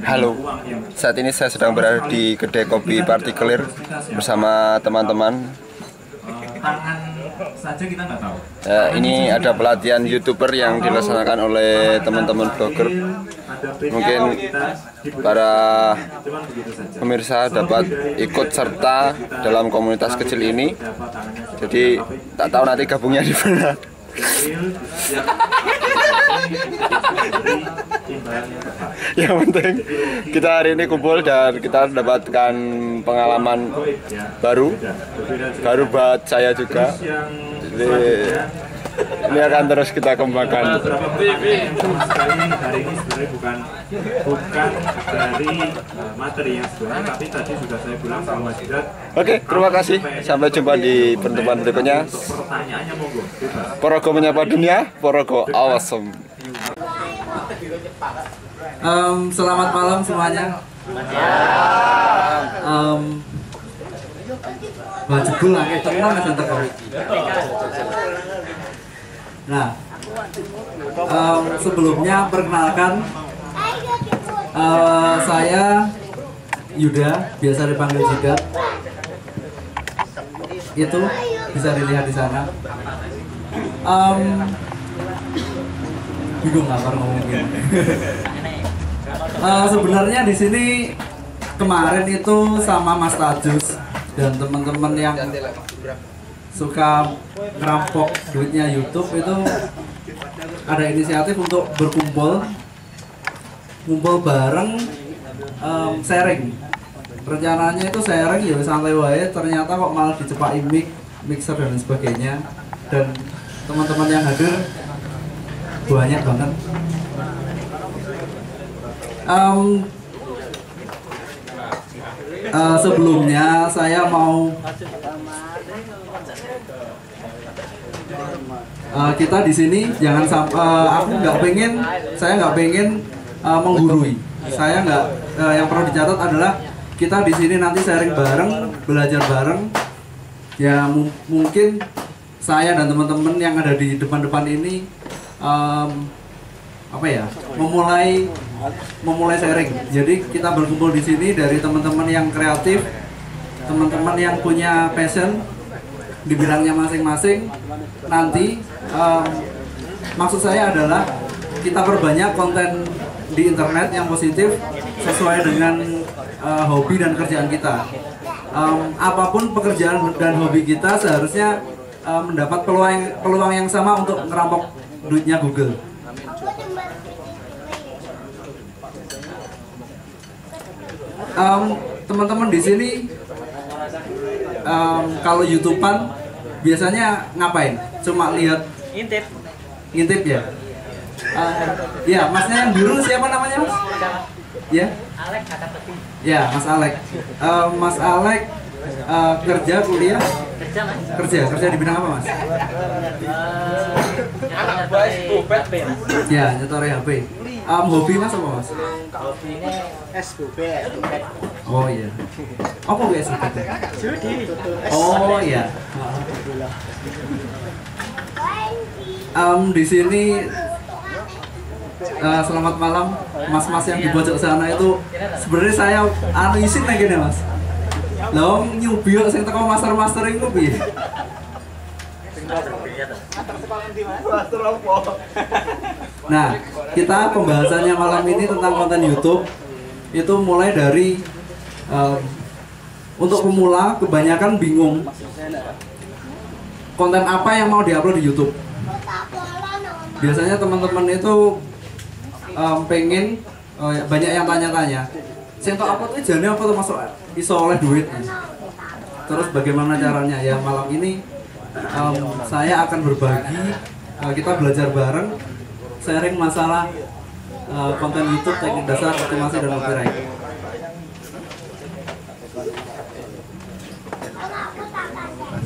Halo, saat ini saya sedang berada di kedai kopi Partikelir bersama teman-teman. Ini ada pelatihan YouTuber yang dilaksanakan oleh teman-teman blogger. Mungkin para pemirsa dapat ikut serta dalam komunitas kecil ini. Jadi tak tahu nanti gabungnya di mana. Yang penting kita hari ini kumpul dan kita mendapatkan pengalaman baru buat saya juga. Jadi ini akan terus kita kembangkan. Hari ini sebenarnya bukan dari materi yang sebenarnya, tapi tadi sudah saya bilang sama Mas Jidat. Oke, terima kasih. Sampai jumpa di pertemuan berikutnya. Pertanyaannya monggo. Porogo menyapa dunia, Porogo awesome. Selamat malam semuanya. Baca bola kayak tenang aja ntar. Nah, sebelumnya perkenalkan, saya Yuda, biasa dipanggil Jidat. Itu bisa dilihat di sana. Bingung nggak kalau ngomongin. Sebenarnya di sini kemarin itu sama Mas Tajus dan teman-teman yang suka ngerampok duitnya YouTube itu ada inisiatif untuk berkumpul bareng, sharing. Rencananya itu sharing ya santai wae, ternyata kok malah dicepaki mixer dan sebagainya, dan teman-teman yang hadir banyak banget. Sebelumnya saya mau kita di sini jangan sampai saya nggak pengen menggurui. Saya nggak, yang perlu dicatat adalah kita di sini nanti sharing bareng, belajar bareng. Ya mungkin saya dan teman-teman yang ada di depan-depan ini memulai sharing. Jadi kita berkumpul di sini dari teman-teman yang kreatif, teman-teman yang punya passion di bidangnya masing-masing. Nanti maksud saya adalah kita perbanyak konten di internet yang positif sesuai dengan hobi dan kerjaan kita. Apapun pekerjaan dan hobi kita seharusnya mendapat peluang yang sama untuk ngerampok duitnya Google. Teman-teman di sini kalau YouTubean biasanya ngapain? Cuma lihat ngintip ya? Ya, masnya yang biru siapa namanya, Mas? Ya? Alek Akademi. Ya, Mas Alek. Mas Alek kerja, kuliah? Kerja di bidang apa, Mas? Ya, nyetor HP. Hobi Mas apa, Mas? Hobinya SBB. Oh iya. Apa gue SBB? Judi. Oh iya. Di sini selamat malam, mas-mas yang di pojok sana itu sebenarnya saya isin lagi nih, Mas. Lah nyubi kok sing teko master iku piye? Nah, kita pembahasannya malam ini tentang konten YouTube. Itu mulai dari untuk pemula kebanyakan bingung konten apa yang mau diupload di YouTube. Biasanya teman-teman itu pengen banyak yang tanya-tanya. Saya tahu apa tuh jane apa tuh masuk iso oleh duit. Terus bagaimana caranya? Ya malam ini saya akan berbagi, kita belajar bareng, sharing masalah konten YouTube, teknik dasar, optimasi dan copyright.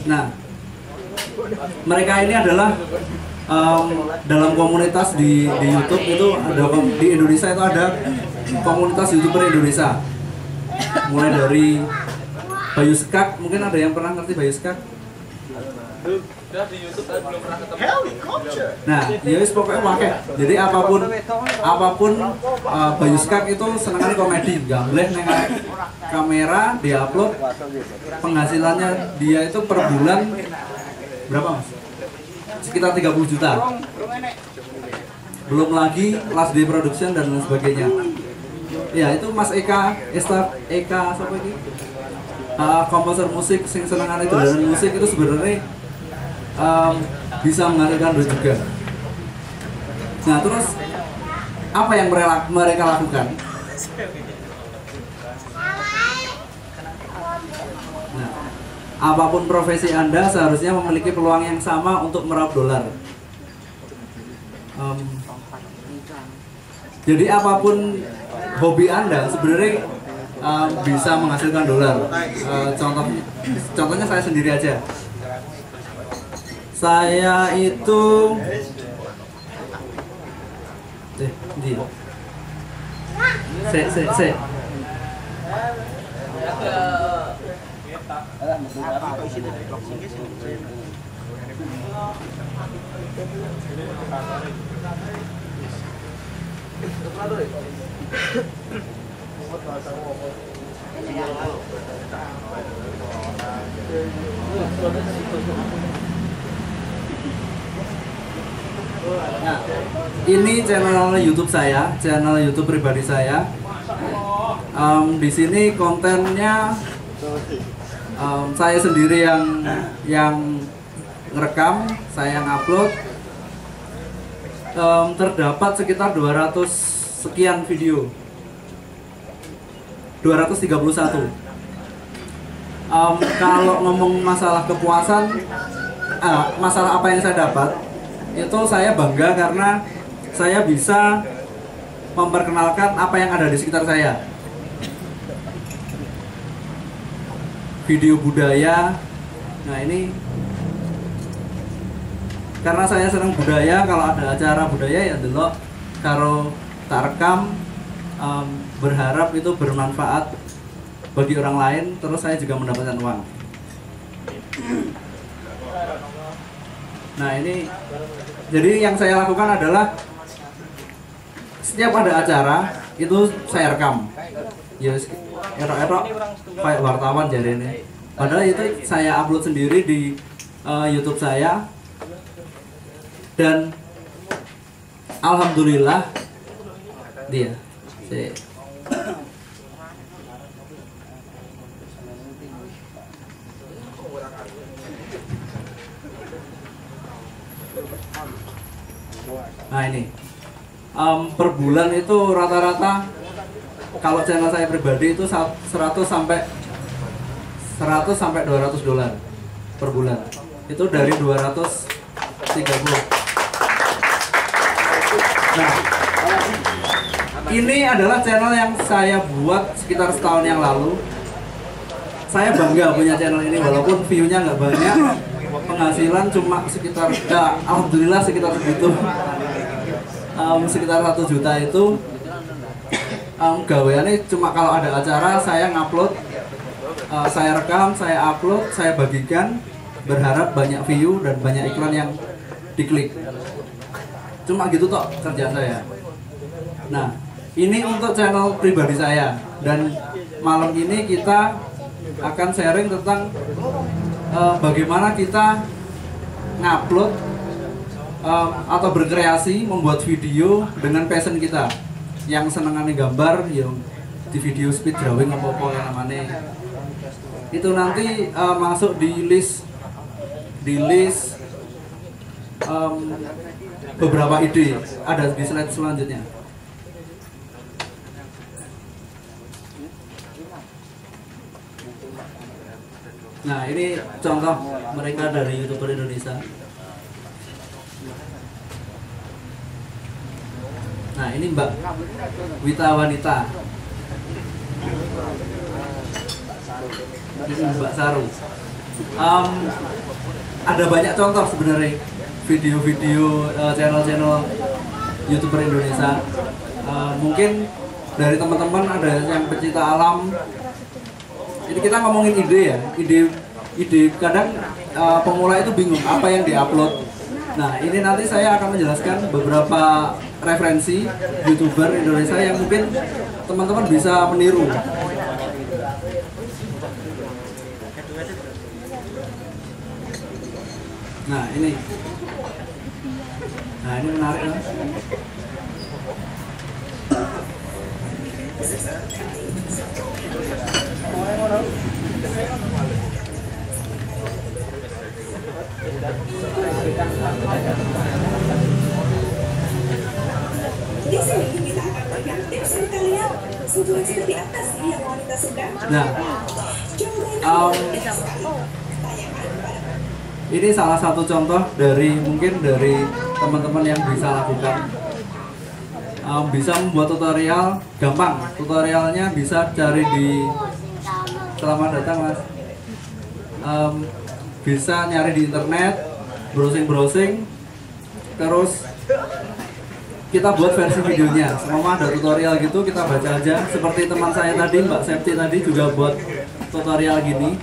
Nah, mereka ini adalah dalam komunitas di YouTube itu ada di Indonesia itu ada komunitas YouTuber Indonesia. Mulai dari Bayu Skak, mungkin ada yang pernah ngerti Bayu Skak? Nah, ya wis pokoknya pakai. Jadi apapun Bayu Skak itu senengannya komedi, gambleh neng kamera, diupload. Penghasilannya dia itu per bulan berapa Mas? Sekitar 30 juta. Belum lagi last day production dan lain sebagainya. Ya itu Mas Eka siapa ini? Komposer musik sing senengannya dolanan musik itu sebenarnya bisa menghasilkan duit juga. Nah terus apa yang mereka lakukan? Nah, apapun profesi Anda seharusnya memiliki peluang yang sama untuk meraup dolar. Jadi apapun hobi Anda sebenarnya bisa menghasilkan dolar. Contohnya saya sendiri aja. Saya itu Nah, ini channel YouTube saya, channel YouTube pribadi saya. Di sini kontennya saya sendiri yang ngerekam, saya ngupload. Terdapat sekitar 200 sekian video, 231. Kalau ngomong masalah kepuasan, masalah apa yang saya dapat, itu saya bangga karena saya bisa memperkenalkan apa yang ada di sekitar saya. Video budaya. Nah ini karena saya senang budaya, kalau ada acara budaya ya delok karo tak rekam, berharap itu bermanfaat bagi orang lain, terus saya juga mendapatkan uang. Nah ini, jadi yang saya lakukan adalah setiap ada acara itu saya rekam. Ya erok-erok kayak wartawan jadi ini. Padahal itu saya upload sendiri di YouTube saya. Dan alhamdulillah dia nah ini per bulan itu rata-rata kalau channel saya pribadi itu 100 sampai $200 per bulan. Itu dari 230. Nah, ini adalah channel yang saya buat sekitar setahun yang lalu. Saya bangga punya channel ini walaupun view-nya nggak banyak, penghasilan cuma sekitar, alhamdulillah sekitar segitu, sekitar 1 juta itu. Gaweannya cuma kalau ada acara saya ngupload, saya rekam, saya upload, saya bagikan, berharap banyak view dan banyak iklan yang diklik. Cuma gitu toh kerjaan saya. Nah, ini untuk channel pribadi saya. Dan malam ini kita akan sharing tentang bagaimana kita ngupload atau berkreasi, membuat video dengan passion kita. Yang senengannya gambar, yang di video speed drawing apa-apa yang namanya. Itu nanti masuk di list beberapa ide, ada di slide selanjutnya. Nah ini contoh mereka dari YouTuber Indonesia. Nah ini Mbak Wita Wanita, ini Mbak Saru. Ada banyak contoh sebenarnya video-video channel-channel YouTuber Indonesia. Mungkin dari teman-teman ada yang pecinta alam. Ini kita ngomongin ide ya, ide ide kadang pemula itu bingung apa yang diupload. Nah, ini nanti saya akan menjelaskan beberapa referensi YouTuber Indonesia yang mungkin teman-teman bisa meniru. Nah, ini menarik kan? Di sini kita akan berikan tips dari kalian situasi seperti apa sih yang wanita suka? Nah, ini salah satu contoh dari teman-teman yang bisa lakukan. Bisa membuat tutorial gampang. Tutorialnya bisa cari di selamat datang Mas. Bisa nyari di internet, browsing, terus kita buat versi videonya. Semua ada tutorial gitu, kita baca aja. Seperti teman saya tadi, Mbak Septi tadi juga buat tutorial gini.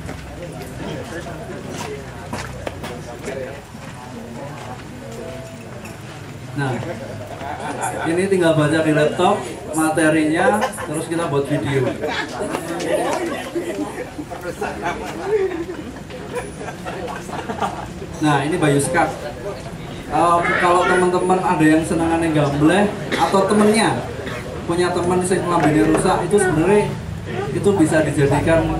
Nah, ini tinggal baca di laptop materinya, terus kita buat video. Nah, ini Bayuskak. Kalau teman-teman ada yang senangannya gambleh atau temennya punya teman yang lambene rusak, itu sebenarnya itu bisa dijadikan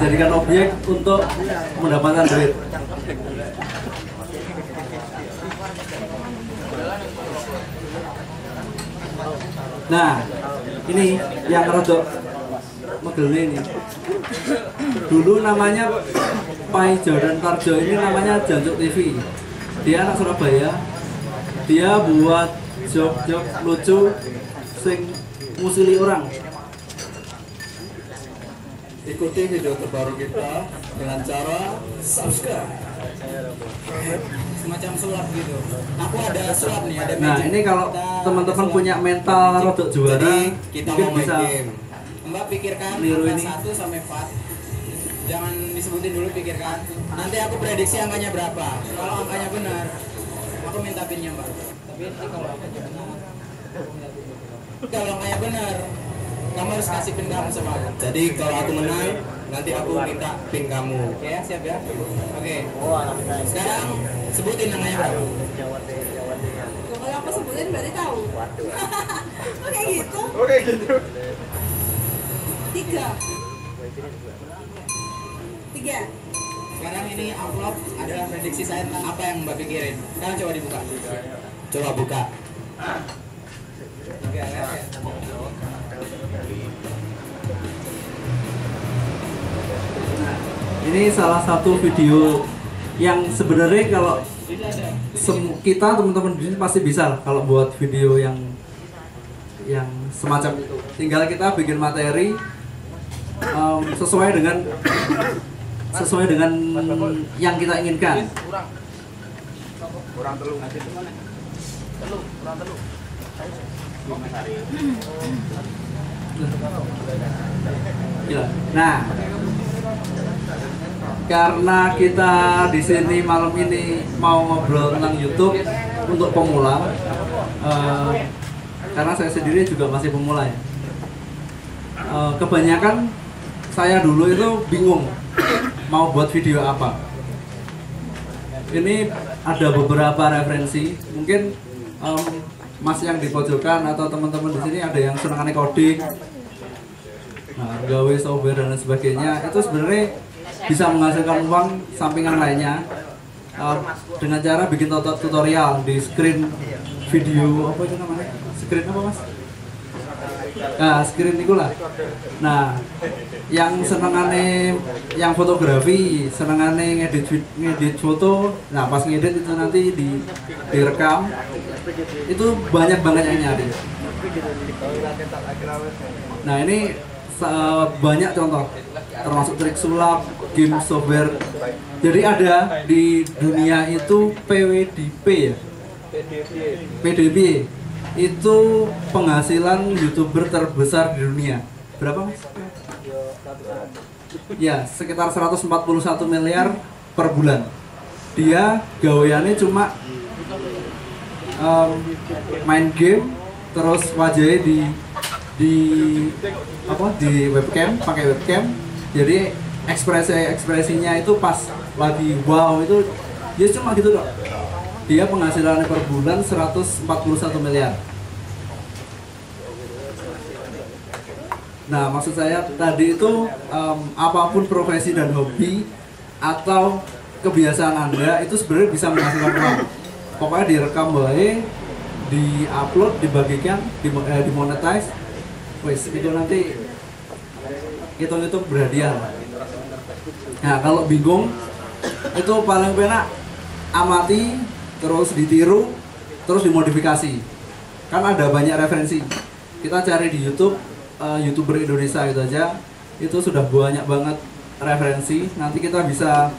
jadikan objek untuk mendapatkan duit. Nah, ini yang rada megelnya ini. Dulu namanya Pai Jordan Tarjo, ini namanya Jancuk TV. Dia anak Surabaya. Dia buat job-job lucu sing musili orang. Ikuti video terbaru kita dengan cara subscribe. Semacam sulap gitu. Aku ada sulap nih, ada Nah, ini kalau teman-teman punya mental rodok juara, kita mungkin mau main bisa game. Mbak pikirkan niru angka ini. 1 sampai 4. Jangan disebutin dulu, pikirkan. Nanti aku prediksi angkanya berapa. Kalau angkanya benar, aku minta pinnya, Mbak. Tapi nanti kalau angkanya benar, kalau angkanya benar, kamu harus kasih pin kamu sama aku. Jadi kalau aku menang, nanti aku minta pin kamu. Oke, siap ya? Oke. Sekarang sebutin namanya berapa? Kalau aku sebutin berarti tahu. Oke gitu. Oke gitu. 3. Sekarang ini amplop adalah prediksi saya tentang apa yang Mbak pikirin. Sekarang coba dibuka. Coba buka. Oke, lihat. Ini salah satu video yang sebenarnya kalau kita teman-teman di sini pasti bisa lah kalau buat video yang semacam itu. Tinggal kita bikin materi sesuai dengan yang kita inginkan. Ya. Nah, karena kita di sini malam ini mau ngobrol tentang YouTube untuk pemula, karena saya sendiri juga masih pemula ya. Kebanyakan saya dulu itu bingung mau buat video apa. Ini ada beberapa referensi, mungkin Mas yang di pojokan atau teman-teman di sini ada yang senangannya coding, gawe software dan lain sebagainya. Itu sebenarnya bisa menghasilkan uang sampingan lainnya dengan cara bikin tutorial di screen video, apa itu namanya? Screen apa Mas? Nah, screen itu lah. Nah, yang senengane yang fotografi, senengane ngedit foto, nah pas ngedit itu nanti direkam, itu banyak banget yang nyari. Nah, ini banyak contoh, termasuk trik sulap, game software. Jadi ada di dunia itu PWDP ya, PDP itu penghasilan YouTuber terbesar di dunia. Berapa Mas? Ya, sekitar 141 miliar per bulan. Dia gaweannya cuma main game, terus wajahnya di webcam, pakai webcam. Jadi ekspresinya itu pas lagi wow itu dia cuma gitu loh. Dia penghasilannya per bulan 141 miliar. Nah, maksud saya tadi itu apapun profesi dan hobi atau kebiasaan Anda itu sebenarnya bisa menghasilkan uang. Pokoknya direkam baik, di-upload, dibagikan, dimonetize. Wes, itu nanti hitung-hitung berhadiah. Nah, kalau bingung itu paling penak amati, terus ditiru, terus dimodifikasi. Kan ada banyak referensi. Kita cari di YouTube, YouTuber Indonesia itu aja, itu sudah banyak banget referensi. Nanti kita bisa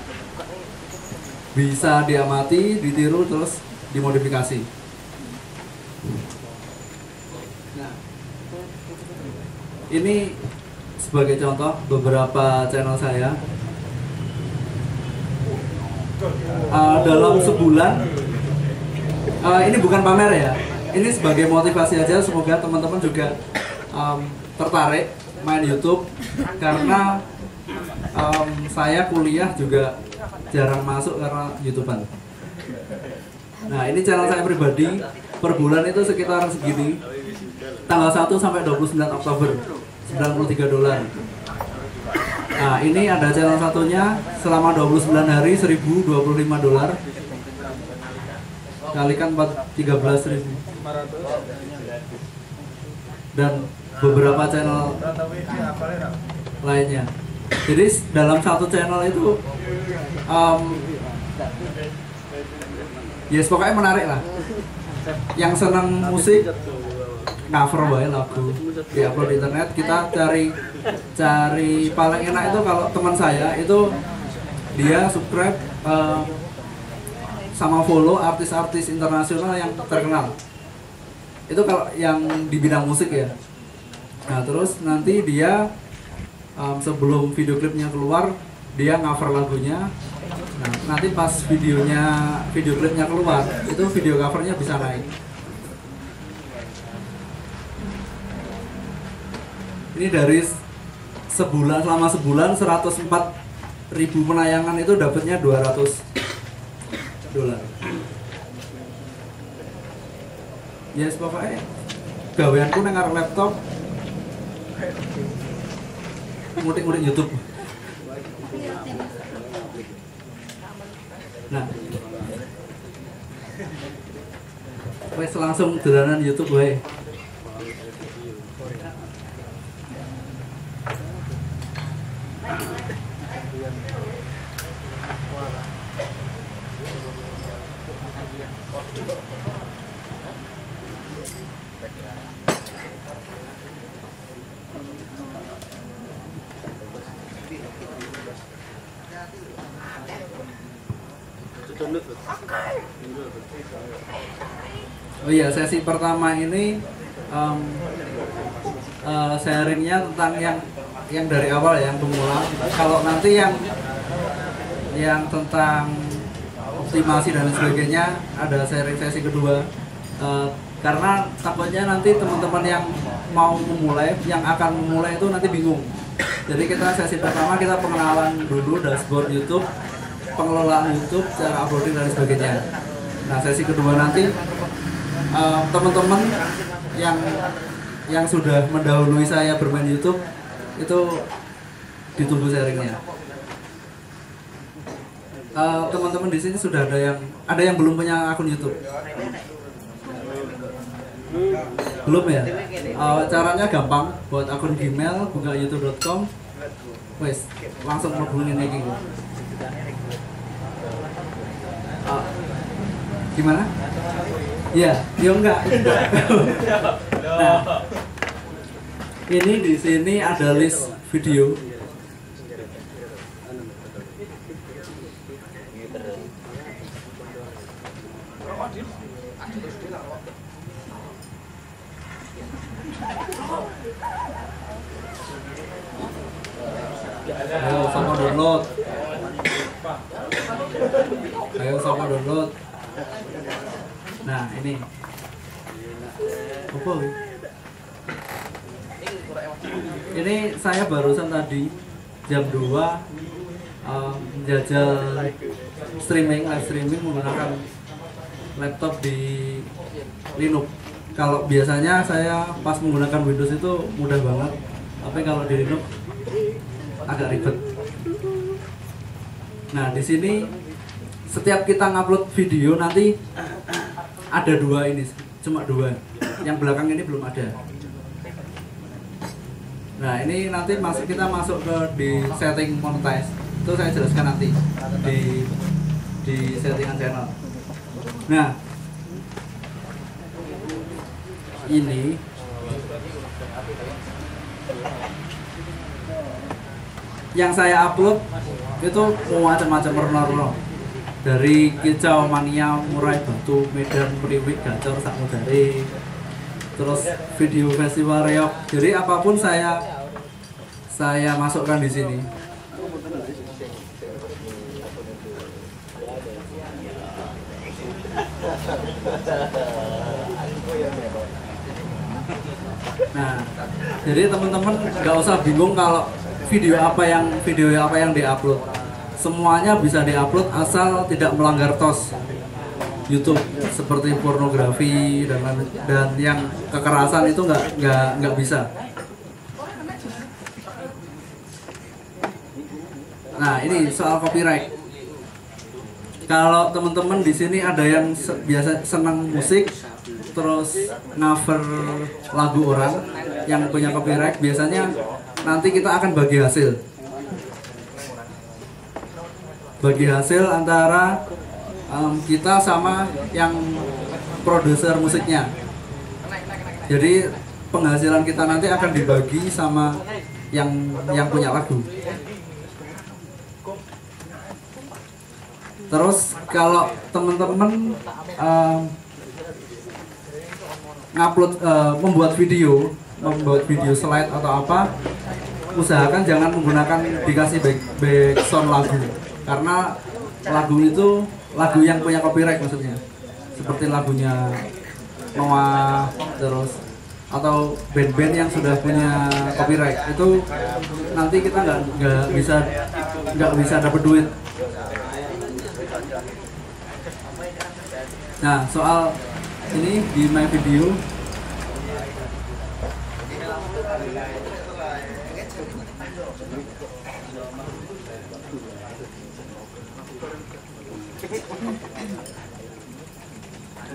diamati, ditiru, terus dimodifikasi. Nah, ini sebagai contoh beberapa channel saya. Dalam sebulan, ini bukan pamer ya, ini sebagai motivasi aja. Semoga teman-teman juga tertarik main YouTube, karena saya kuliah juga jarang masuk karena YouTubean. Nah, ini channel saya pribadi, per bulan itu sekitar segini. Tanggal 1 sampai 29 Oktober, $93. Nah, ini ada channel satunya selama 29 hari $1.025. Kalikan 13.000. Dan beberapa channel lainnya. Jadi dalam satu channel itu yes, pokoknya menarik lah. Yang senang musik, cover bae lagu, diupload di internet. Kita cari paling enak itu kalau teman saya itu dia subscribe sama follow artis-artis internasional yang terkenal. Itu kalau yang di bidang musik ya. Nah, terus nanti dia sebelum video klipnya keluar, dia cover lagunya. Nah, nanti pas video klipnya keluar, itu video covernya bisa naik. Ini dari selama sebulan 104.000 penayangan itu dapatnya $200. Yes, pokoknya gaweanku nang ngarep laptop ngulik-ngulik YouTube. Nah, wes langsung dolanan YouTube wae. Oh iya, sesi pertama ini sharingnya tentang yang dari awal ya, yang pemula. Kalau nanti yang tentang optimasi dan sebagainya ada sharing sesi kedua. Karena takutnya nanti teman-teman yang mau memulai, yang akan memulai itu nanti bingung. Jadi kita sesi pertama kita pengenalan dulu dashboard YouTube, pengelolaan YouTube, cara uploading dan sebagainya. Nah, sesi kedua nanti teman-teman yang sudah mendahului saya bermain YouTube itu ditunggu sharingnya. Teman-teman di sini sudah ada yang belum punya akun YouTube? Belum ya? Caranya gampang, buat akun Gmail, buka youtube.com, wes langsung hubungin ini. Gimana? Ya, enggak. Nah, ini di sini ada list video. sama download. Ayo sama download. Nah ini apa? Ini saya barusan tadi jam 2 menjajal live streaming menggunakan laptop di Linux. Kalau biasanya saya pas menggunakan Windows itu mudah banget, tapi kalau di Linux agak ribet. Nah di sini setiap kita ngupload video nanti ada 2 ini, cuma 2. Yang belakang ini belum ada. Nah ini nanti kita masuk ke di setting monetize. Itu saya jelaskan nanti di settingan channel. Nah ini yang saya upload itu macam-macam warna-warna, dari kicau, mania, murai, batu, medan, periwik, gacor, sakmudari, terus video festival reok. Jadi apapun saya masukkan di sini. Nah, jadi teman-teman nggak usah bingung kalau video apa yang diupload. Semuanya bisa diupload asal tidak melanggar TOS YouTube, seperti pornografi dan yang kekerasan itu nggak bisa. Nah, ini soal copyright. Kalau teman-teman di sini ada yang biasa senang musik, terus cover lagu orang yang punya copyright, biasanya nanti kita akan bagi hasil antara kita sama yang produser musiknya. Jadi penghasilan kita nanti akan dibagi sama yang punya lagu. Terus kalau teman-teman ngupload membuat video slide atau apa, usahakan jangan menggunakan dikasih back sound lagu, karena lagu itu lagu yang punya copyright maksudnya, seperti lagunya Noah terus atau band-band yang sudah punya copyright itu nanti kita nggak bisa dapat duit. Nah soal ini di my video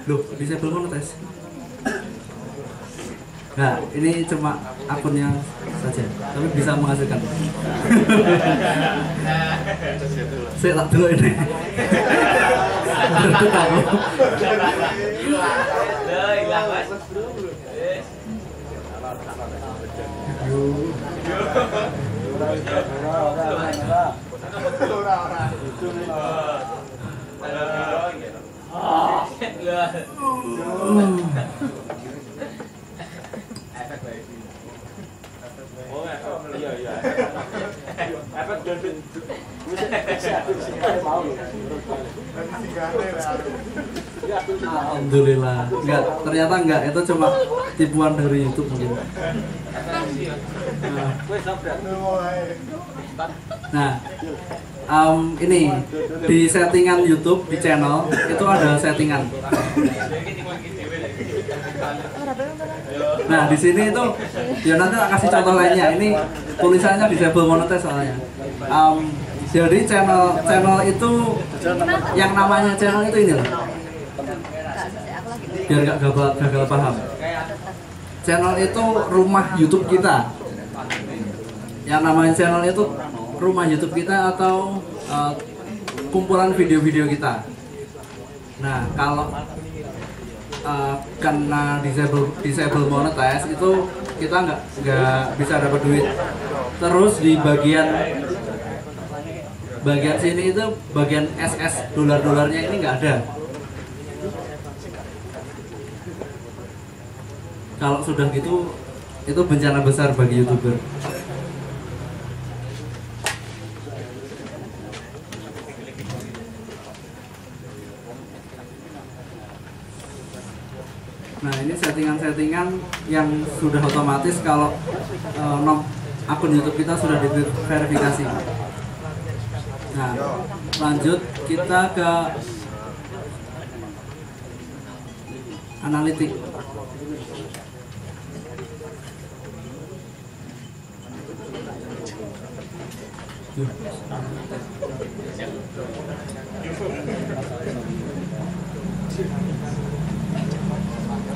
loh, disable monetize. Nah, ini cuma akunnya saja, tapi bisa menghasilkan. Saya tak dulu ini. Itu tahu. Alhamdulillah, ternyata enggak, itu cuma tipuan dari YouTube mungkin. Nah, ini di settingan YouTube di channel itu ada settingan. Nah di sini itu ya nanti tak kasih contoh lainnya. Ini tulisannya disable monetize soalnya. Jadi channel itu yang namanya channel itu ini loh. Biar gak gagal paham. Channel itu rumah YouTube kita. Yang namanya channel itu rumah YouTube kita atau kumpulan video-video kita. Nah kalau karena disable monetize itu kita nggak bisa dapat duit. Terus di bagian sini itu bagian SS dolar-dolarnya ini nggak ada. Kalau sudah gitu itu bencana besar bagi YouTuber. settingan-settingan yang sudah otomatis kalau akun YouTube kita sudah diverifikasi. Nah, lanjut kita ke analitik.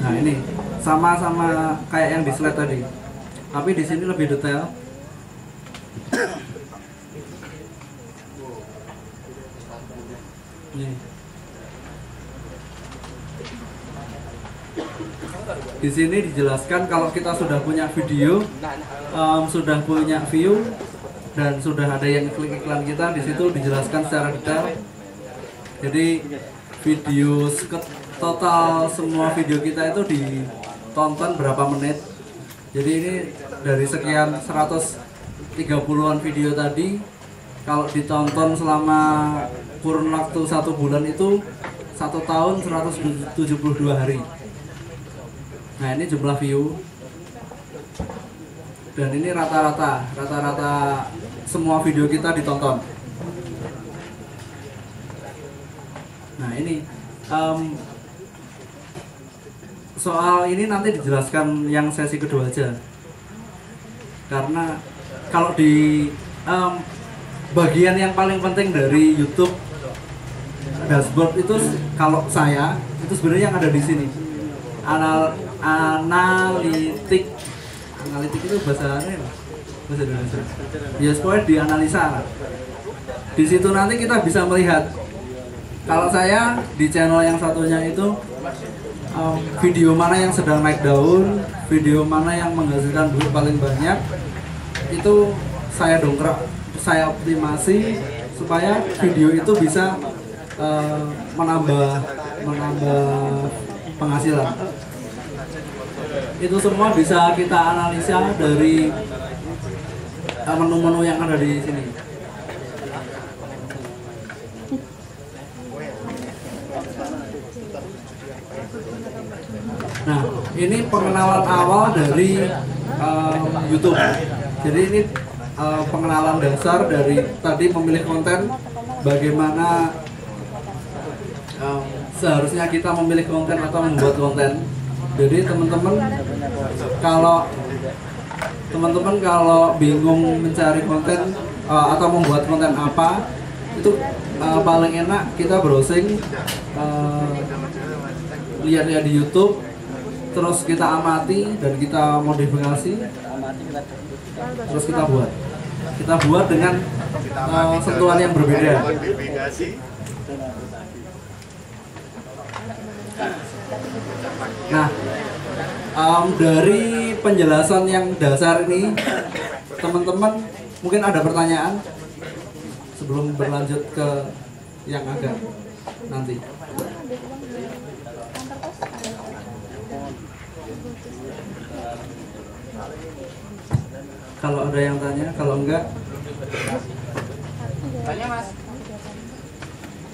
Nah, ini sama-sama kayak yang di slide tadi, tapi di sini lebih detail. Nih. Di sini dijelaskan kalau kita sudah punya video, sudah punya view, dan sudah ada yang klik iklan kita, di situ dijelaskan secara detail. Jadi video total semua video kita itu ditonton berapa menit. Jadi ini dari sekian 130-an video tadi, kalau ditonton selama kurun waktu 1 bulan itu 1 tahun 172 hari. Nah, ini jumlah view, dan ini rata-rata semua video kita ditonton. Nah, ini soal ini nanti dijelaskan yang sesi kedua aja, karena kalau di bagian yang paling penting dari YouTube dashboard itu, kalau saya itu sebenarnya yang ada di sini, analitik itu bahasanya bahasa Indonesia. Ya, pokoknya dianalisa. Di situ nanti kita bisa melihat, kalau saya di channel yang satunya itu video mana yang sedang naik daun, video mana yang menghasilkan duit paling banyak, itu saya dongkrak, saya optimasi supaya video itu bisa menambah penghasilan. Itu semua bisa kita analisa dari menu-menu yang ada di sini. Nah, ini pengenalan awal dari YouTube. Jadi ini pengenalan dasar dari tadi memilih konten, bagaimana seharusnya kita memilih konten atau membuat konten. Jadi teman-teman kalau bingung mencari konten atau membuat konten apa, itu paling enak kita browsing, lihat-lihat di YouTube, terus kita amati dan kita modifikasi, terus kita buat dengan sentuhan yang berbeda. Nah, dari penjelasan yang dasar ini, teman-teman mungkin ada pertanyaan sebelum berlanjut ke yang agak nanti. Kalau ada yang tanya, kalau enggak, Tanya, Mas.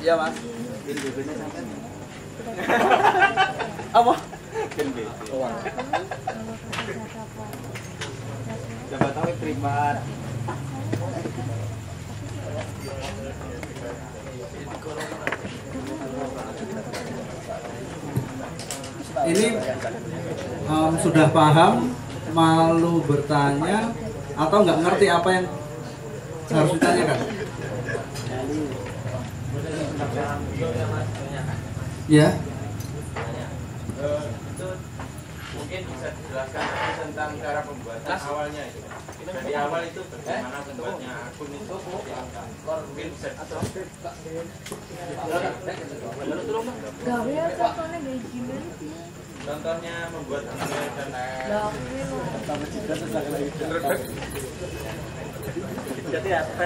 Iya, Mas. Apa? Coba tahu privat. ini sudah paham, malu bertanya, atau nggak ngerti apa yang harus ditanyakan? Ya. Mungkin bisa dijelaskan tentang cara pembuatan awalnya itu. Dari awal itu bagaimana membuatnya akun itu, mungkin bisa contohnya membuat email dan jadi apa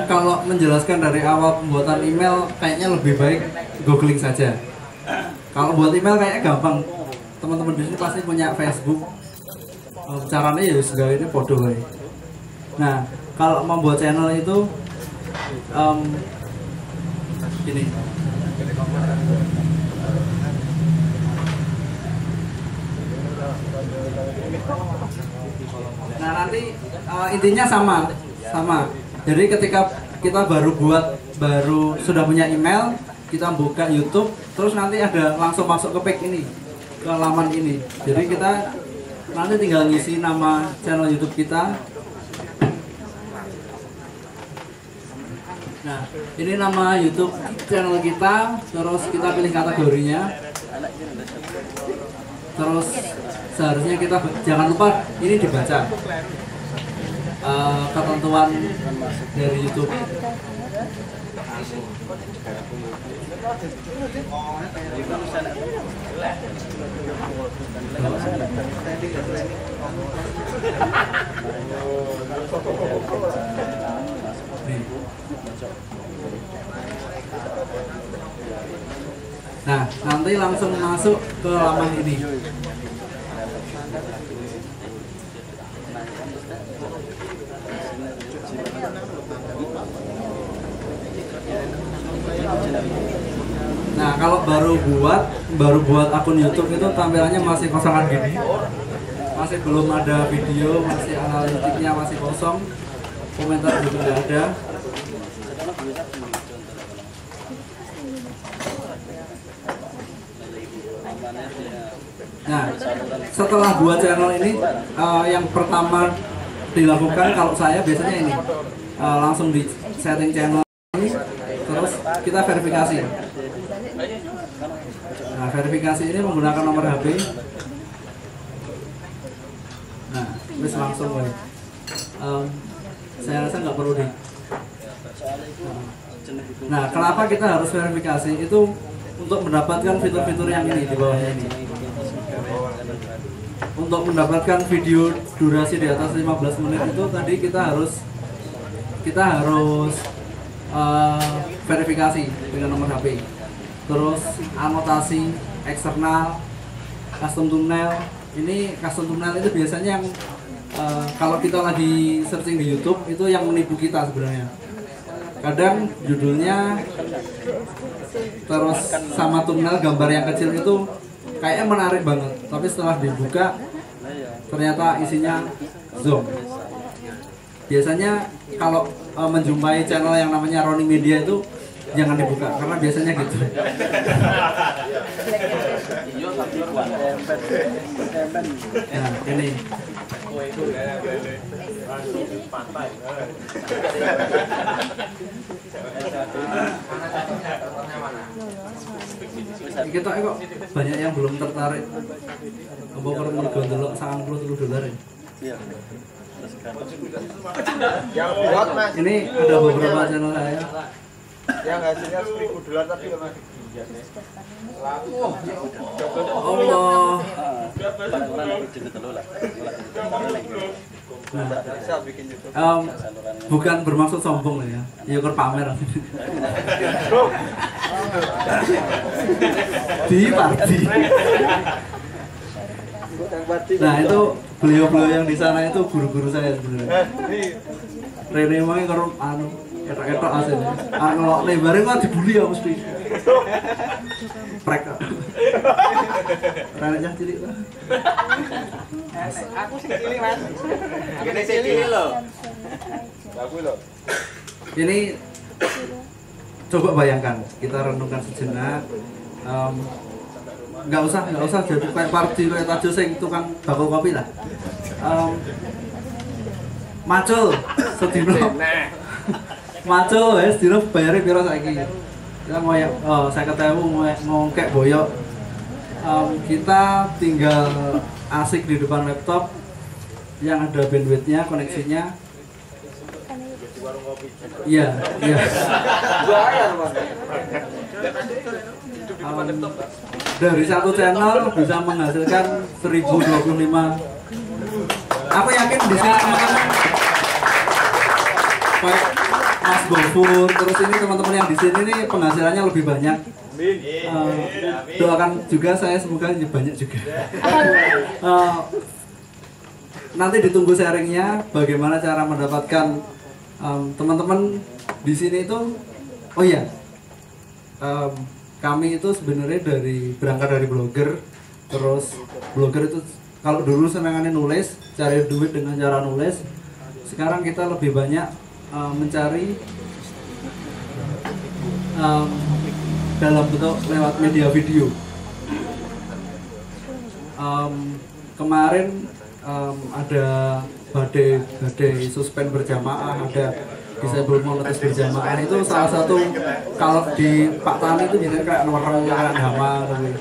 Kalau menjelaskan dari awal pembuatan email kayaknya lebih baik googling saja. Kalau buat email kayaknya gampang. Teman-teman di sini pasti punya Facebook. Caranya ya segala ini podo ya. Nah, kalau membuat channel itu gini. Nah, nanti intinya sama. Jadi ketika kita baru sudah punya email, kita buka YouTube, terus nanti ada langsung masuk ke page ini, ke laman ini. Jadi kita nanti tinggal ngisi nama channel YouTube kita. Nah, ini nama YouTube channel kita, terus kita pilih kategorinya. Terus seharusnya kita jangan lupa ini dibaca ketentuan dari YouTube. Nah, nanti langsung masuk ke laman ini. Nah, kalau baru buat akun YouTube itu tampilannya masih kosongan gini. Masih belum ada video, masih analitiknya masih kosong. Komentar juga tidak ada. Nah, setelah buat channel ini, yang pertama dilakukan kalau saya biasanya ini langsung di setting channel ini, terus kita verifikasi. Nah, verifikasi ini menggunakan nomor HP. Nah, terus langsung baik. Saya rasa nggak perlu di. Nah, kenapa kita harus verifikasi? Itu untuk mendapatkan fitur-fitur yang ini di bawahnya ini. Untuk mendapatkan video durasi di atas 15 menit itu tadi kita harus verifikasi dengan nomor HP. Terus anotasi eksternal, custom thumbnail. Ini custom thumbnail itu biasanya yang kalau kita lagi searching di YouTube itu yang menipu kita sebenarnya. Kadang judulnya terus sama thumbnail gambar yang kecil itu kayaknya menarik banget, tapi setelah dibuka ternyata isinya zoom. Biasanya kalau menjumpai channel yang namanya Roni Media itu jangan dibuka karena biasanya gitu. Nah, ini kita kok banyak yang belum tertarik. Apa perlu gondolok $90 ya? Ini ada beberapa channel saya. Yang hasilnya $1000 tapi Allah. Bukan bermaksud sombong ya, ukur pamer. Di party. Nah, itu beliau-beliau yang di sana itu guru-guru saya sebenarnya. Rene emangnya kalau ketok-ketok aslinya. Kalau lebarnya kok dibully ya mesti. Prek. Reneknya cilik lah. Aku sing cilik, Mas. Gini cilik loh. bagus loh. Ini coba bayangkan, kita renungkan sejenak. Nggak usah jadi kayak party kayak tajo sing tukang bakul kopi lah. Macul sedino. Macul wis dino bayare piro saiki? Kita mau ya, saya ketemu mau ngekek boyok. Kita tinggal asik di depan laptop yang ada bandwidthnya, koneksinya. Iya, iya. Dari satu channel bisa menghasilkan 1025. Aku yakin di sini teman-teman, kayak Mas Gofur, terus ini teman-teman yang di sini nih penghasilannya lebih banyak. Doakan juga saya semoga banyak juga. Nanti ditunggu sharingnya bagaimana cara mendapatkan teman-teman di sini itu. Oh iya, kami itu sebenarnya berangkat dari blogger. Terus blogger itu kalau dulu senangannya nulis, cari duit dengan cara nulis. Sekarang kita lebih banyak mencari dalam bentuk lewat media video. Kemarin ada badai suspend berjamaah, ada disable monetis berjamaah. Itu salah satu, kalau di Pak Tani itu biasanya kayak noreng, kayak hama gitu.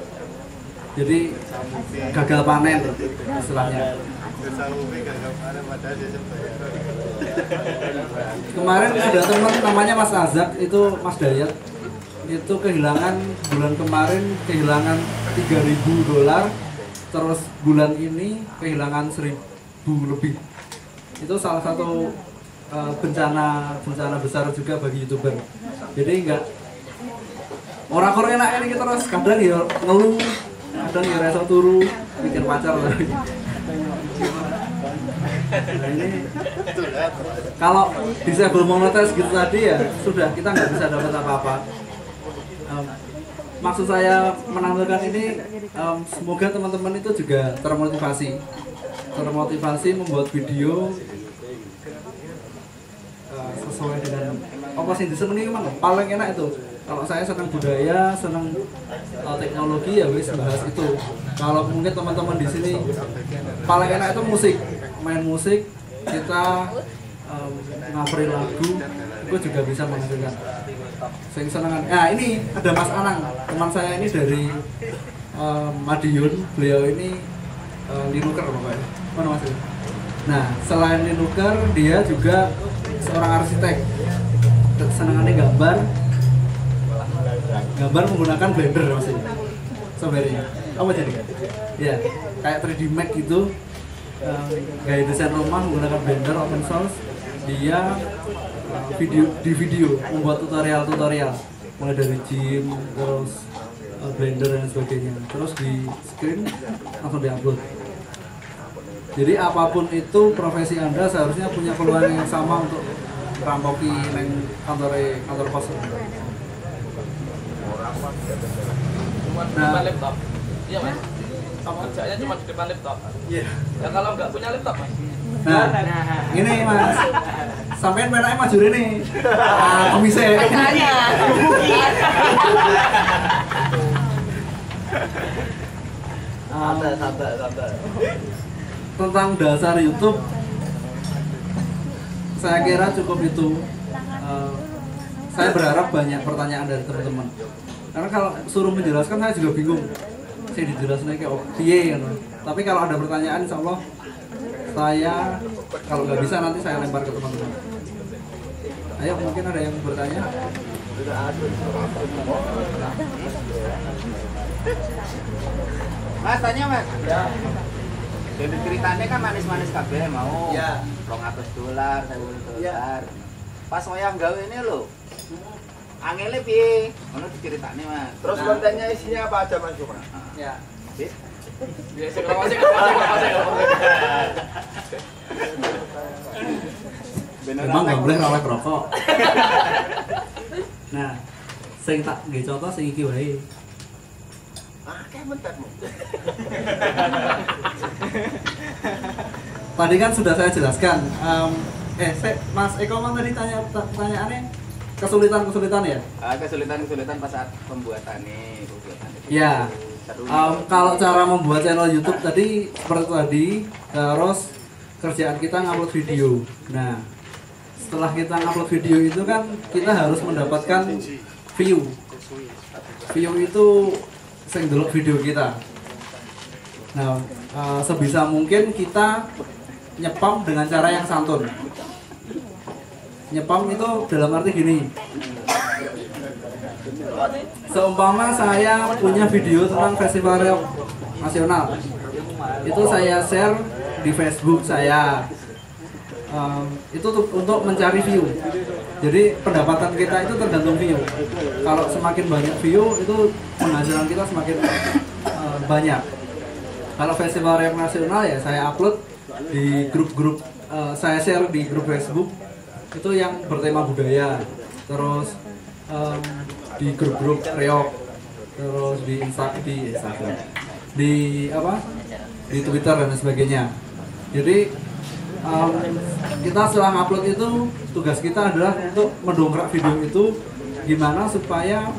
Jadi gagal panen istilahnya. Kemarin ada teman namanya Mas Azak, itu Mas Dayat, itu kehilangan bulan kemarin kehilangan $3.000, terus bulan ini kehilangan 1.000 lebih. Itu salah satu bencana besar juga bagi YouTuber. Jadi enggak orang enak ini terus, kadang ya ngeluh, kadang ya rasa turu, bikin pacar lagi. Nah ini kalau disable monetis gitu tadi ya sudah, kita nggak bisa dapat apa-apa. Maksud saya menampilkan ini, semoga teman-teman itu juga termotivasi membuat video sesuai dengan apa sih disenengi. Memang paling enak itu, kalau saya senang budaya, senang teknologi, ya wis bahas itu. Kalau mungkin teman-teman di sini paling enak itu musik, main musik, kita ngapain lagu, itu juga bisa menghasilkan. Saya senangan. Nah ini ada Mas Anang, teman saya ini dari Madiun. Beliau ini linuker bapaknya. Mana Mas? Nah selain linuker, dia juga seorang arsitek. Senangannya gambar menggunakan Blender masih. Sebenarnya apa jadi? Ya kayak 3D Max gitu. Gaya desain rumah menggunakan Blender open source. Dia video membuat tutorial mulai dari gym, terus Blender dan sebagainya, terus di screen langsung diupload. Jadi apapun itu profesi Anda seharusnya punya peluang yang sama untuk rampoki kantor pos. Cuma laptop. Iya Mas. Kamu kerjanya cuma di depan laptop. Iya. Ya kalau nggak punya laptop Mas. Nah, ini Mas, sampean menaknya maju ini. Bisa. Santai. Tentang dasar YouTube, saya kira cukup itu. Saya berharap banyak pertanyaan dari teman-teman. Karena kalau suruh menjelaskan saya juga bingung. Saya dijelaskan kayak piye kan. Tapi kalau ada pertanyaan, insya Allah saya, kalau nggak bisa nanti saya lempar ke teman-teman. Ayo, mungkin ada yang bertanya. Mas, tanya Mas. Ya. Jadi ceritanya kan manis-manis kabeh mau. Ya. $200, $1.000. Ya. Pas wayang gawe ini lho. Angele piye? Ngono diceritane Mas. Terus kontennya isinya apa aja Mas? Ya. Memang nggak boleh oleh rokok. Nah, sing tak nggih contoh sing iki wae. Kayak mentetmu. Tadi kan sudah saya jelaskan. Mas Eko mang tadi tanya pertanyaannya kesulitan ya? Kesulitan pas saat pembuatannya. Ya. Kalau cara membuat channel YouTube tadi seperti tadi, terus kerjaan kita ngupload video. Nah, setelah kita ngupload video itu kan kita harus mendapatkan view. View itu sing delok video kita. Nah, sebisa mungkin kita nyepam dengan cara yang santun. Nyepam itu dalam arti gini. Seumpama saya punya video tentang festival reok nasional, itu saya share di Facebook saya. Itu untuk mencari view. Jadi pendapatan kita itu tergantung view. Kalau semakin banyak view, itu penghasilan kita semakin banyak. Kalau festival reok nasional ya saya upload di grup-grup, saya share di grup Facebook itu yang bertema budaya, terus di grup-grup reok, terus di Instagram, di Twitter dan sebagainya. Jadi kita setelah upload itu tugas kita adalah untuk mendongkrak video itu gimana supaya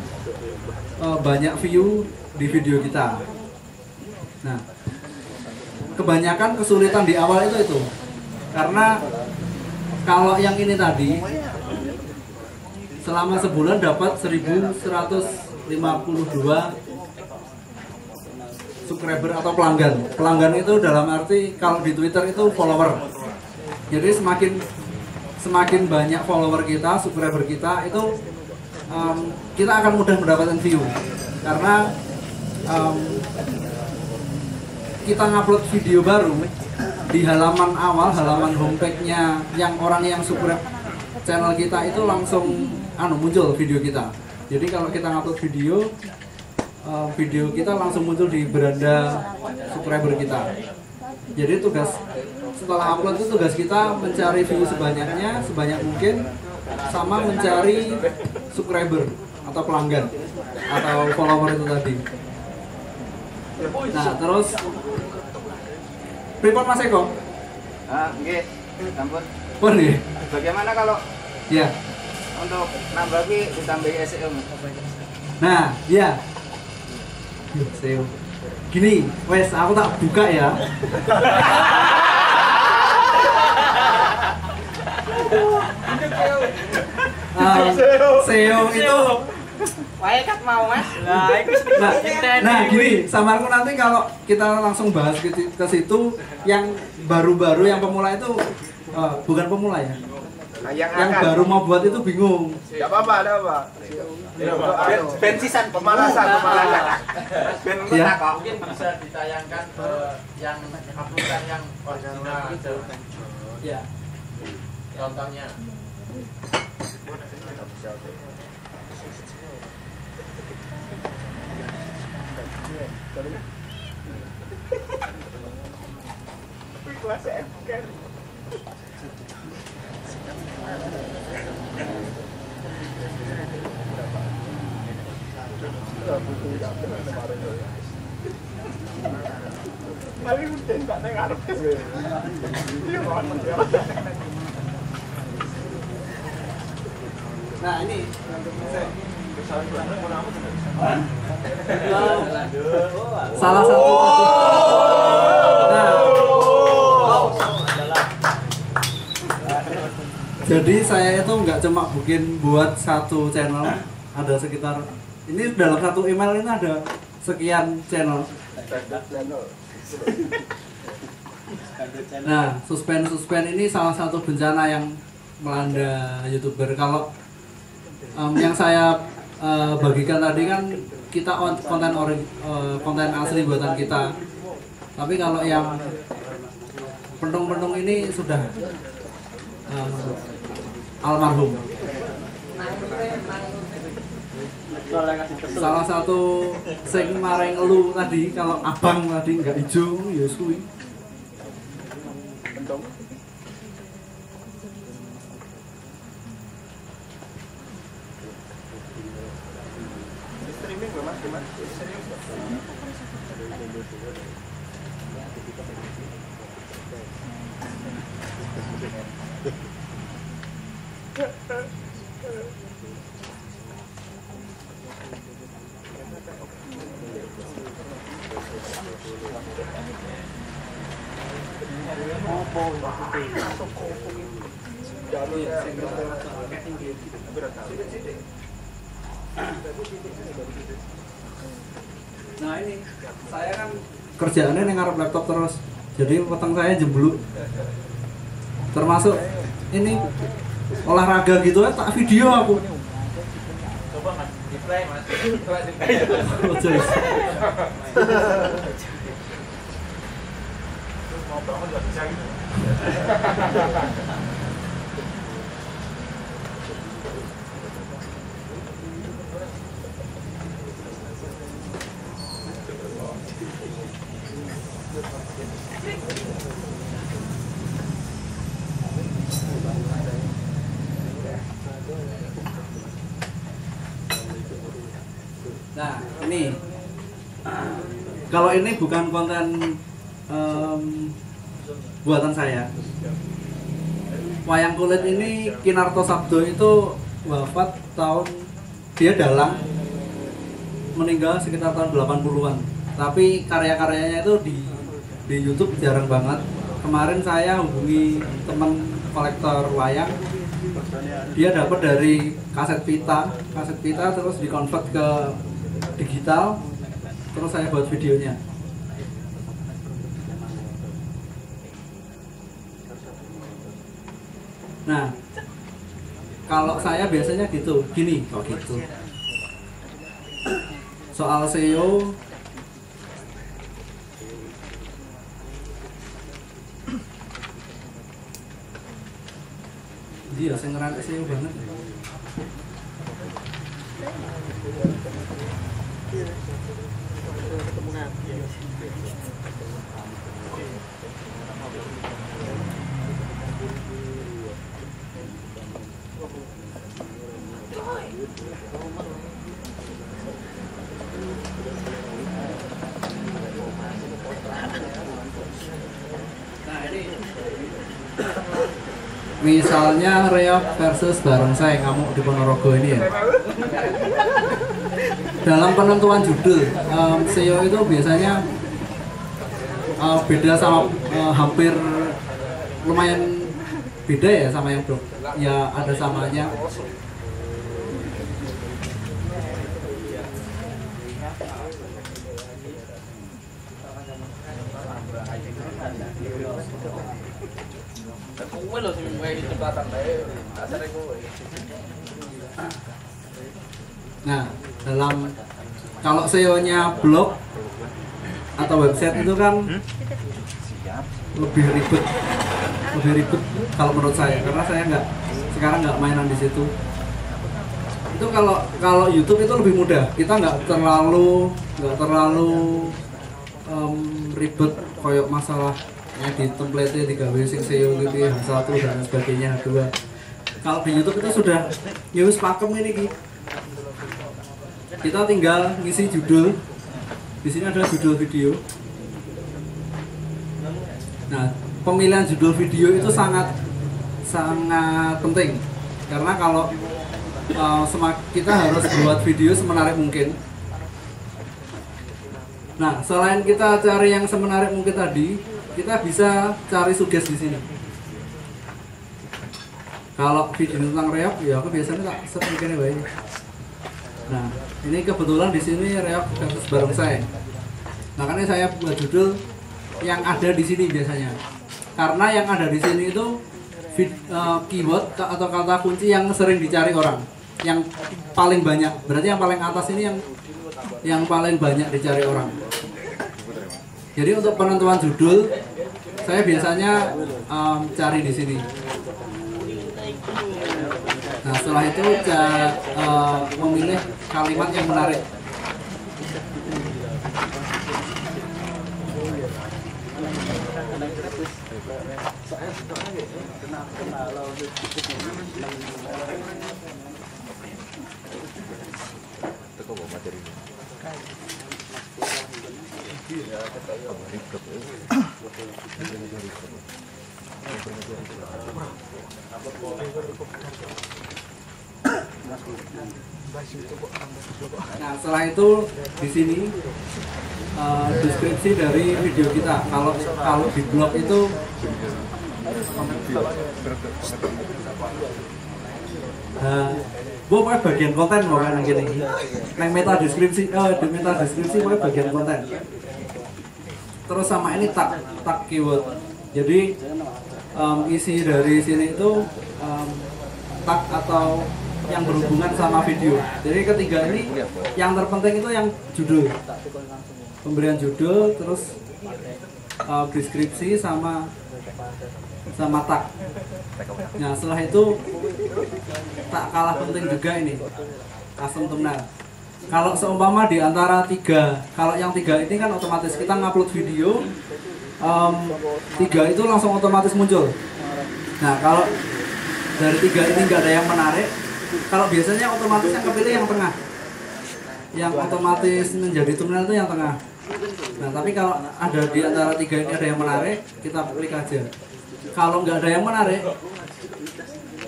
banyak view di video kita. Nah, kebanyakan kesulitan di awal itu karena kalau yang ini tadi selama sebulan dapat 1152 subscriber atau pelanggan. Pelanggan itu dalam arti kalau di Twitter itu follower. Jadi semakin banyak follower kita, subscriber kita itu kita akan mudah mendapatkan view karena kita ngupload video baru di halaman awal, halaman homepage-nya yang orang yang subscribe channel kita itu langsung muncul video kita. Jadi kalau kita ngupload video kita langsung muncul di beranda subscriber kita. Jadi setelah upload itu tugas kita mencari view sebanyak mungkin, sama mencari subscriber atau pelanggan atau follower itu tadi. Nah, terus pripun Mas Eko? Nggih, sampun. Pun nggih. Bagaimana kalau ya untuk nambah ditambahi SEO? Nah, ya. SEO. Gini, wes aku tak buka ya. SEO itu Wae kat mau Mas. Nah, gini, sama aku nanti kalau kita langsung bahas ke situ yang baru-baru, yang pemula itu bukan pemula ya. Yang baru mau buat itu bingung. Enggak apa-apa, ada apa? Bensisan pemanasan. Ya. Mungkin bisa ditayangkan yang uploadan yang original aja. Ya. Contohnya. Nah, ini salah satu jadi saya itu nggak cuma buat satu channel, ada sekitar ini dalam satu email ini ada sekian channel. Nah, suspen ini salah satu bencana yang melanda YouTuber. Kalau yang saya bagikan tadi kan kita konten asli buatan kita. Tapi kalau yang pentung-pentung ini sudah almarhum. Salah satu sing mareng elu tadi, kalau abang tadi nggak hijau ya suwi. Nah ini, saya kan kerjaannya nih ngarep laptop terus, jadi petang saya jembluk. Termasuk ini olahraga gitu ya tak video aku. Coba mas, di play mas. Oh, jelas. Nah, ini kalau ini bukan konten buatan saya. Wayang kulit ini Kinarto Sabdo itu wafat tahun, dia dalang, meninggal sekitar tahun 80-an. Tapi karya-karyanya itu di YouTube jarang banget. Kemarin saya hubungi teman kolektor wayang, dia dapat dari kaset pita terus dikonvert ke digital, terus saya buat videonya. Nah, kalau saya biasanya gitu, gini, kok gitu. Soal SEO, dia saya ngerangkak SEO banget. Misalnya Reog versus Barongsai Ngamuk di Ponorogo ini ya. Dalam penentuan judul, SEO itu biasanya beda sama hampir lumayan beda ya sama yang blog. Ya ada samanya. Nah, kalau SEO-nya blog atau website itu kan lebih ribet kalau menurut saya, karena saya sekarang nggak mainan di situ. Itu kalau YouTube itu lebih mudah, kita nggak terlalu ribet koyok masalah di template digawe sing SEO gitu ya, H1 dan sebagainya, H2. Kalau di YouTube itu sudah ya wis pakem ini Ki. Kita tinggal ngisi judul. Di sini ada judul video. Nah, pemilihan judul video itu sangat penting. Karena kalau kita harus buat video semenarik mungkin. Nah, selain kita cari yang semenarik mungkin tadi, kita bisa cari suges di sini. Kalau video tentang Reog, ya aku biasanya tak seperti baik. Nah, ini kebetulan di sini Reog versus Barongsai. Makanya saya buat judul yang ada di sini biasanya. Karena yang ada di sini itu keyword atau kata kunci yang sering dicari orang, yang paling banyak. Berarti yang paling atas ini yang paling banyak dicari orang. Jadi untuk penentuan judul, saya biasanya cari di sini. Nah, setelah itu memilih kalimat yang menarik. Nah, setelah itu di sini deskripsi dari video kita. Kalau di blog itu pokoknya bagian konten bukan yang gini. Yang meta deskripsi pokoknya bagian konten. Terus sama ini tag keyword. Jadi isi dari sini itu tag atau yang berhubungan sama video. Jadi ketiga ini yang terpenting itu yang judul, pemberian judul, terus deskripsi sama tag. Nah setelah itu tak kalah penting juga ini custom thumbnail. Kalau seumpama di antara tiga, kalau yang tiga ini kan otomatis kita ngupload video, tiga itu langsung otomatis muncul. Nah kalau dari tiga ini nggak ada yang menarik, kalau biasanya otomatis yang kepilih yang tengah, yang otomatis menjadi thumbnail itu yang tengah. Nah tapi kalau ada di antara tiga ini ada yang menarik, kita klik aja. Kalau nggak ada yang menarik,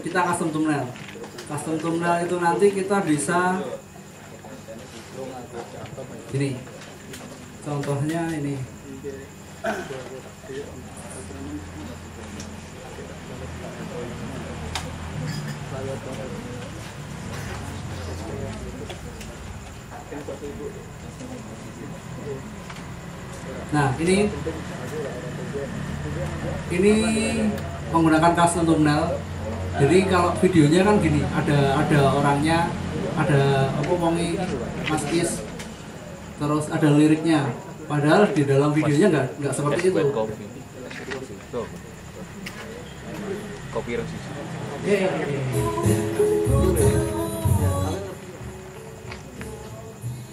kita custom thumbnail. Custom thumbnail itu nanti kita bisa ini, contohnya ini. Nah ini menggunakan custom thumbnail. Jadi kalau videonya kan gini, ada orangnya, ada apa wongi Mas Is, terus ada liriknya. Padahal di dalam videonya nggak seperti itu.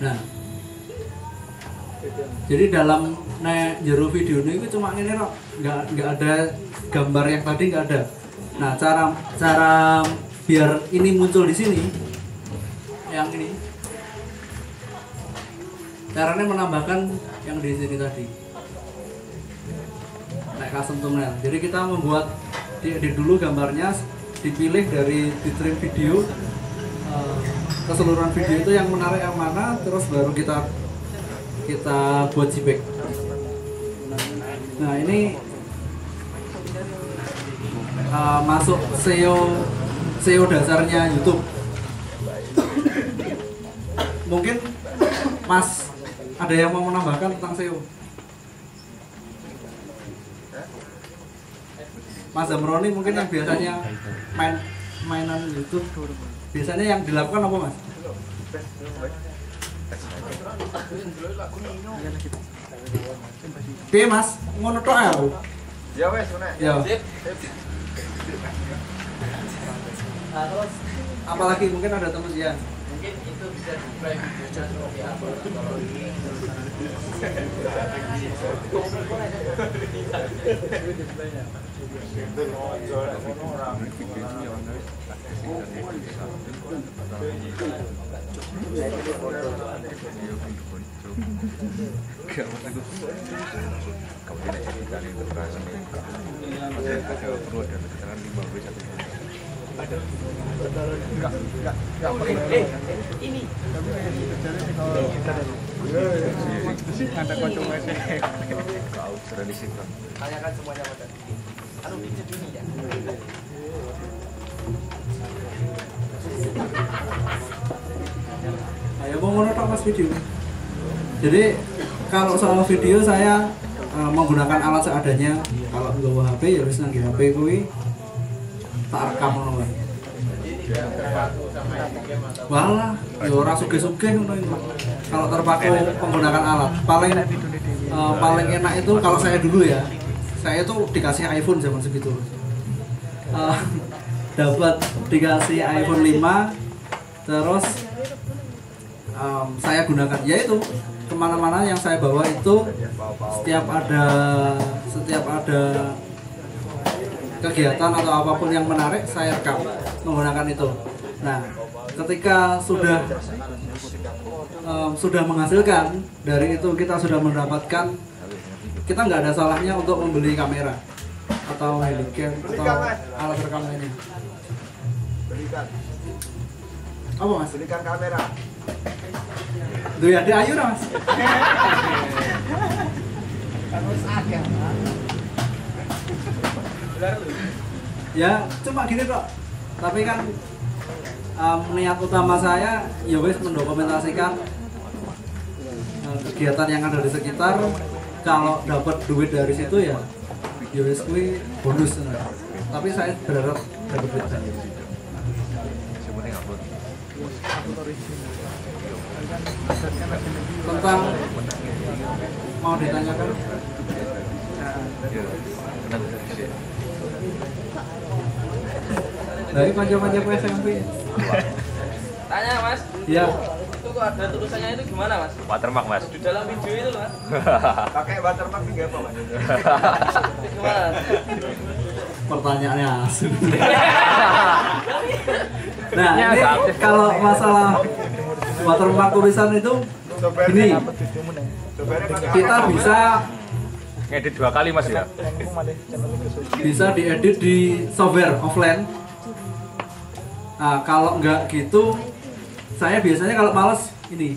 Nah, jadi dalam jero video ini cuma ini kok, nggak ada gambar yang tadi, nggak ada. Nah, cara biar ini muncul di sini, yang ini, caranya menambahkan yang di sini tadi, naik custom thumbnail. Jadi kita membuat diedit dulu gambarnya, dipilih dari di trim video, keseluruhan video itu yang menarik yang mana, terus baru kita buat JPEG. Nah ini masuk SEO dasarnya YouTube. Mungkin Mas ada yang mau menambahkan tentang SEO? Mas Zamroni mungkin yang biasanya mainan YouTube, biasanya yang dilakukan apa Mas? Piye Mas? Ngono tok ya aku. Ya wes, Ya. Nah, terus apalagi mungkin ada teman ya. Mungkin itu bisa di-play videonya seperti apa kalau ini. Ini ada kocok wese. Kau sudah disimpan. Tanyakan semuanya pada. Anu pinjam ini ya. Ayo mau ngono tok Mas video. Jadi kalau soal video saya menggunakan alat seadanya. Kalau nggawa HP ya wis nang HP kuwi tak rekam ngono wae. Walah, ya ora sugih-sugih ngono iki. Kalau terpaku menggunakan alat, paling enak itu kalau saya dulu ya. Saya tuh dikasih iPhone zaman segitu. Dapat dikasih iPhone 5, terus saya gunakan, yaitu kemana-mana yang saya bawa itu setiap ada kegiatan atau apapun yang menarik saya rekam menggunakan itu. Nah, ketika sudah menghasilkan, dari itu kita sudah mendapatkan, kita nggak ada salahnya untuk membeli kamera atau handycam atau alat rekam lainnya. Apa Mas? Belikan kamera. Duh ya, ada ayu Mas. Ya cuma gini kok, tapi kan niat utama saya ya wis mendokumentasikan kegiatan yang ada di sekitar. Kalau dapat duit dari situ ya wis kuwi bonus. Tapi saya berharap dapat duit dari situ. tentang mau ditanyakan? Dari panjang-panjang SMP. Tanya mas, Ya. itu kok ada tulisannya itu gimana mas? Watermark mas. Di dalam video itu mas. Pakai watermark juga apa mas? Gimana? Pertanyaannya asu. Nah, ini kalau masalah watermark tulisan itu gini, kita bisa Ngedit 2 kali mas ya? diedit di software offline. Nah, kalau nggak gitu, saya biasanya kalau males ini,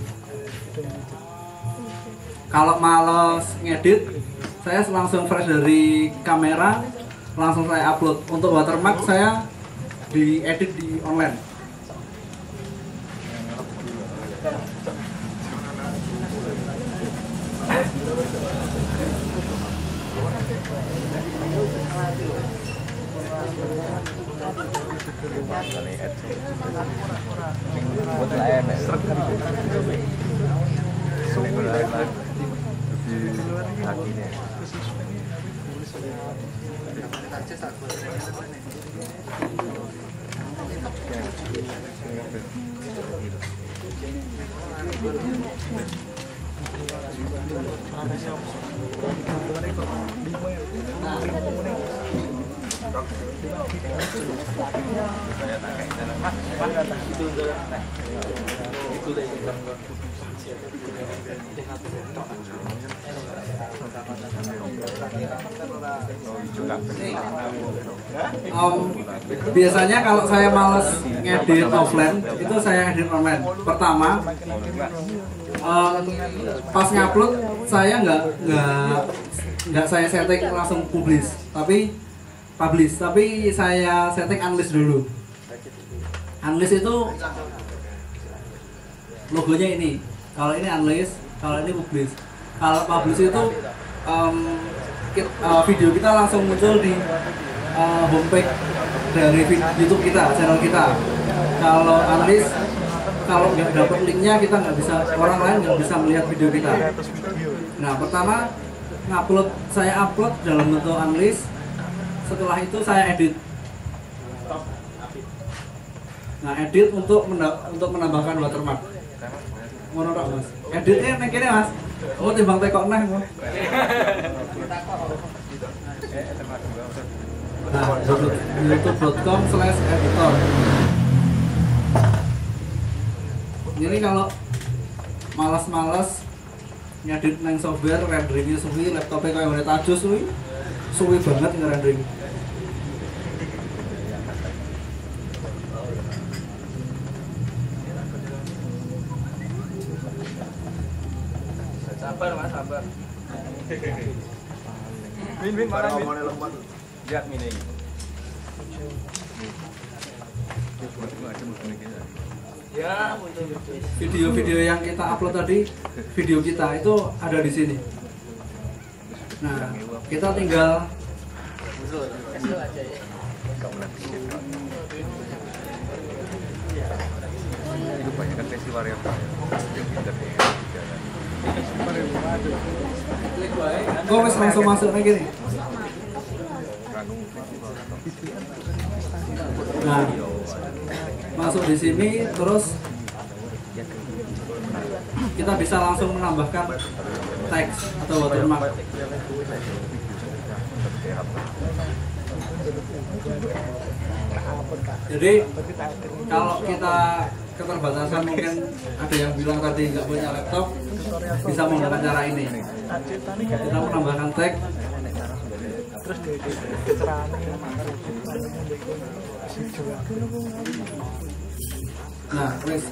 kalau males ngedit, saya langsung fresh dari kamera, langsung saya upload. Untuk watermark saya diedit di online. Biasanya kalau saya males ngedit offline, itu saya edit online. Pertama, pas ngupload saya nggak saya setting langsung publish, tapi saya setting unlist dulu. Unlist itu logonya ini. Kalau ini unlist, kalau ini publish. Kalau publish itu video kita langsung muncul di homepage dari YouTube kita, channel kita. Kalau unlist, kalau nggak dapat linknya kita nggak bisa, orang lain nggak bisa melihat video kita. Nah, pertama saya upload dalam bentuk unlist. Setelah itu saya edit. Nah, edit untuk menambahkan watermark. Ngono tok, Mas. Editnya nang kene, Mas. Oh, timbang tekok neh, Mas. Nah, youtube.com/editor. Jadi kalau malas-malas ngedit nang software, renderingnya suwi, laptopnya kayak udah tajus suwi banget ngerendering. Sabar mas, sabar. Win mana win? Lihat ini. Ya, Video-video yang kita upload tadi, video kita itu ada di sini. Nah, kita tinggal Itu banyak kan versi variabel. kok wis langsung masuk lagi nih. Nah, masuk di sini terus kita bisa langsung menambahkan teks atau watermark. Jadi kalau kita keterbatasan, mungkin ada yang bilang tadi nggak punya laptop, bisa menggunakan cara ini. Kita menambahkan teks. Nah, wis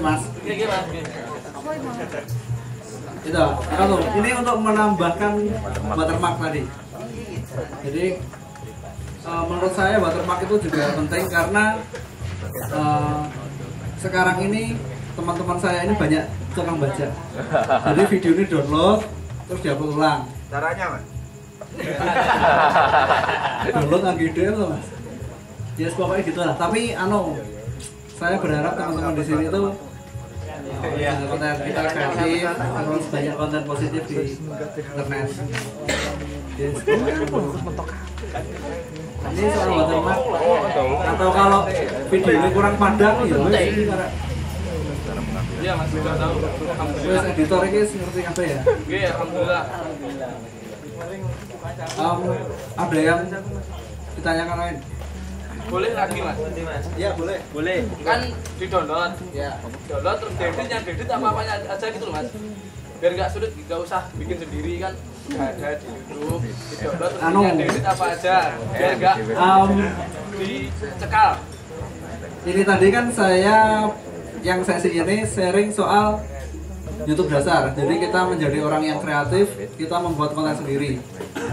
mas. Itu, ini untuk menambahkan watermark tadi. Jadi menurut saya watermark itu juga penting karena sekarang ini teman-teman saya ini banyak tukang baca. Jadi video ini download terus diupload ulang. Caranya mas? Download nggak gede loh mas. Ya yes, pokoknya gitu lah. Tapi saya berharap teman-teman di sini tuh konten kita kreatif, terus banyak konten positif di internet. Ini soal watermark atau kalau video ini kurang padat gitu, Iya mas, sudah tahu. terus editor ini ngerti apa ya? Oke, alhamdulillah. Ada yang ditanyakan lain? Boleh lagi mas? Iya boleh. Boleh. Kan di download. Ya. Download terus edit apa-apanya aja gitu loh mas. Biar nggak sulit, nggak usah bikin sendiri kan. Ada di YouTube. Di download terus edit apa aja. Biar nggak dicekal. Ini tadi kan yang sesi ini sharing soal YouTube dasar. Jadi kita menjadi orang yang kreatif, kita membuat konten sendiri.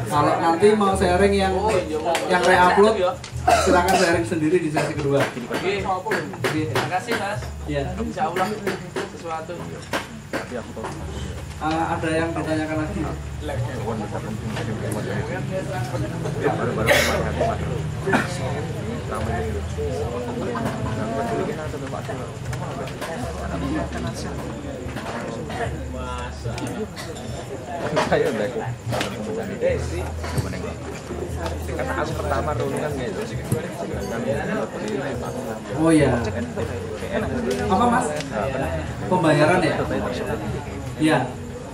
Kalau nanti mau sharing yang re-upload, silakan sharing sendiri di sesi kedua. Oke. Terima kasih mas. Ya. Insya Allah sesuatu. Ada yang ditanyakan lagi? Saya udah kata aku pertama runungan gitu. Oh ya. Apa mas? Pembayaran ya? Ya.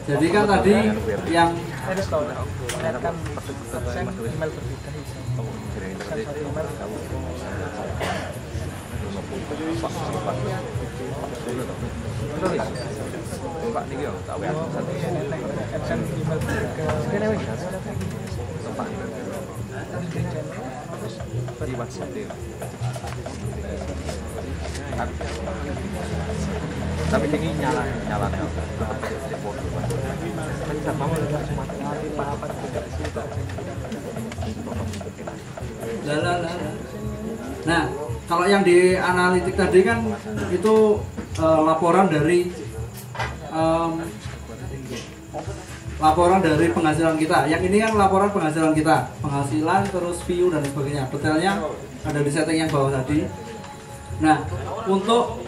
Jadi kan tadi yang Pak niki yo tak WA satu. Di WhatsApp dia. Tapi ini nyala. Nah, kalau yang di analitik tadi kan itu laporan dari penghasilan kita. Yang ini kan laporan penghasilan kita, penghasilan terus view dan sebagainya. Detailnya ada di setting yang bawah tadi. Nah, untuk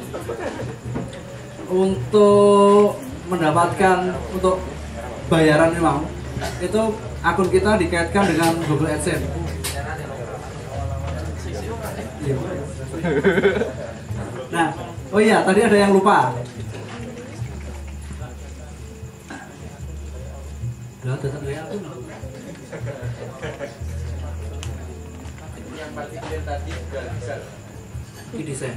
mendapatkan untuk bayaran memang itu akun kita dikaitkan dengan Google AdSense. Nah, oh iya tadi ada yang lupa. Udah tetap lihat aku. Yang paling kecil tadi juga bisa. Ini desain.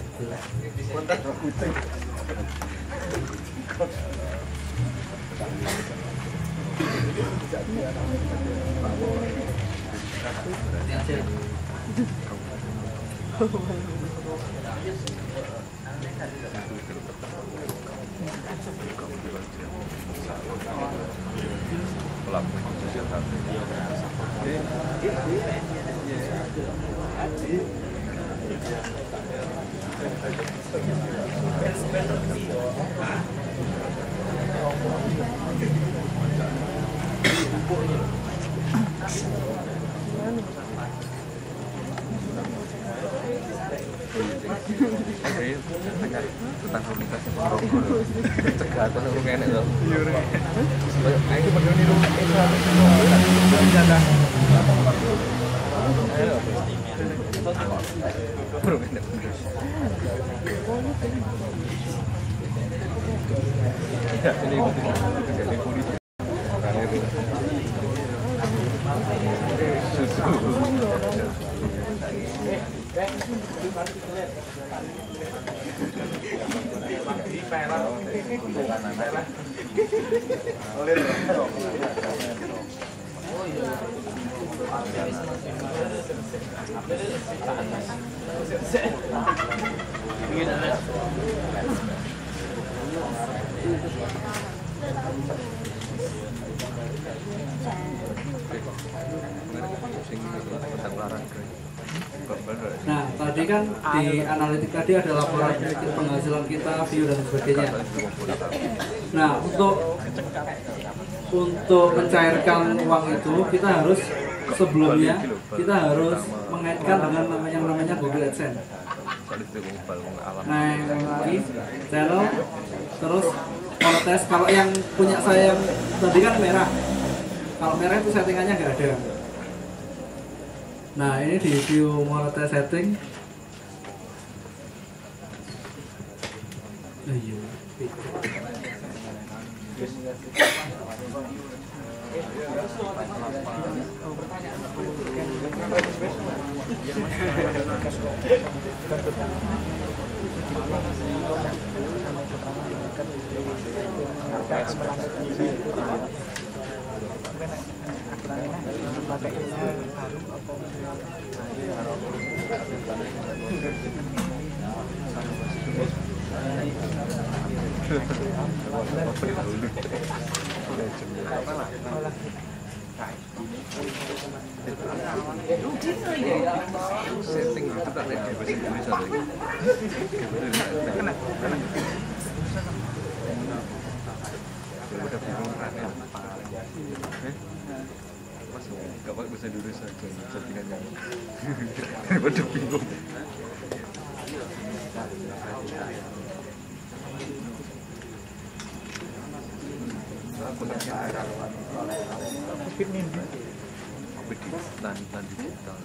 Nah, tadi kan di analitik tadi ada laporan penghasilan kita, view dan sebagainya. Nah, untuk mencairkan uang itu kita harus sebelumnya kita harus mengaitkan dengan yang namanya Google AdSense. Neng lagi channel, terus monetize. Kalau yang punya saya yang tadi kan merah. Kalau merah itu settingannya nggak ada. Nah ini di view monetize setting. Iya. Setting itu tak ada di bahasa Indonesia lagi. Udah bingung kan ya? Mas nggak pakai bahasa Indonesia aja settingannya. Udah bingung. Tan digital.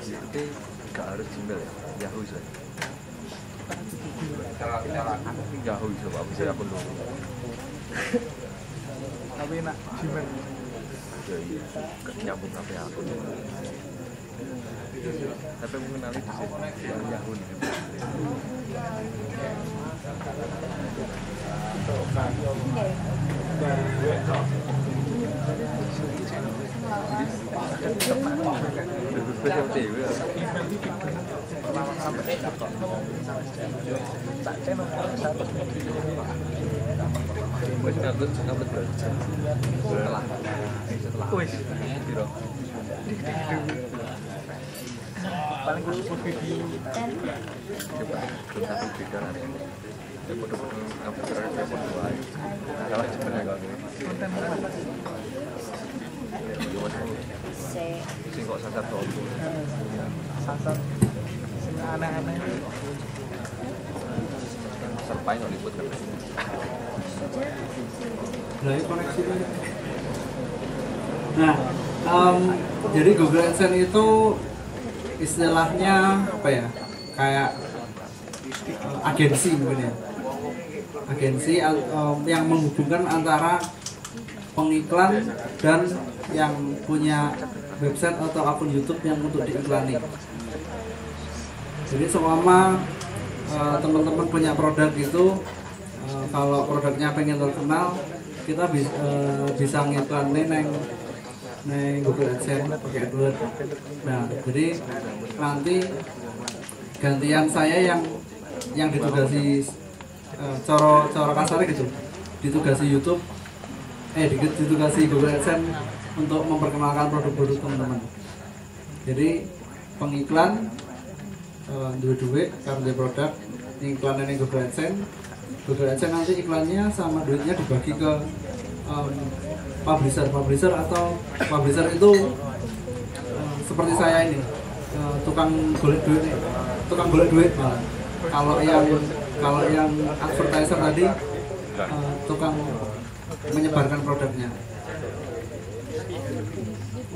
Jadi nggak harus Gmail ya, Yahoo saja. Yahoo coba bisa akun dulu. Tapi nak Gmail. Ya iya, nyambung apa ya akun. Tapi mengenali di sini Yahoo nih. Paling khusus video coba satu beda nanti ya foto-foto komputer ada berdua kalau sebenarnya kalau konten apa sing kok sasar tuh sasar sing aneh-aneh sampai noliput kan nah jadi Google AdSense itu istilahnya apa ya, kayak agensi mungkin ya, agensi yang menghubungkan antara pengiklan dan yang punya website atau akun YouTube yang untuk diiklani. Jadi selama teman-teman punya produk itu, kalau produknya pengen terkenal, kita bisa ngiklanin neng Google AdSense pakai AdWords. Nah, jadi nanti gantian saya yang ditugasi coro kasarnya gitu, ditugasi YouTube, ditugasi Google AdSense untuk memperkenalkan produk-produk teman-teman. Jadi pengiklan duit karena dia produk iklannya di Google AdSense nanti iklannya sama duitnya dibagi ke publisher atau publisher itu seperti saya ini, tukang golek duit malah. Kalau yang advertiser tadi tukang menyebarkan produknya.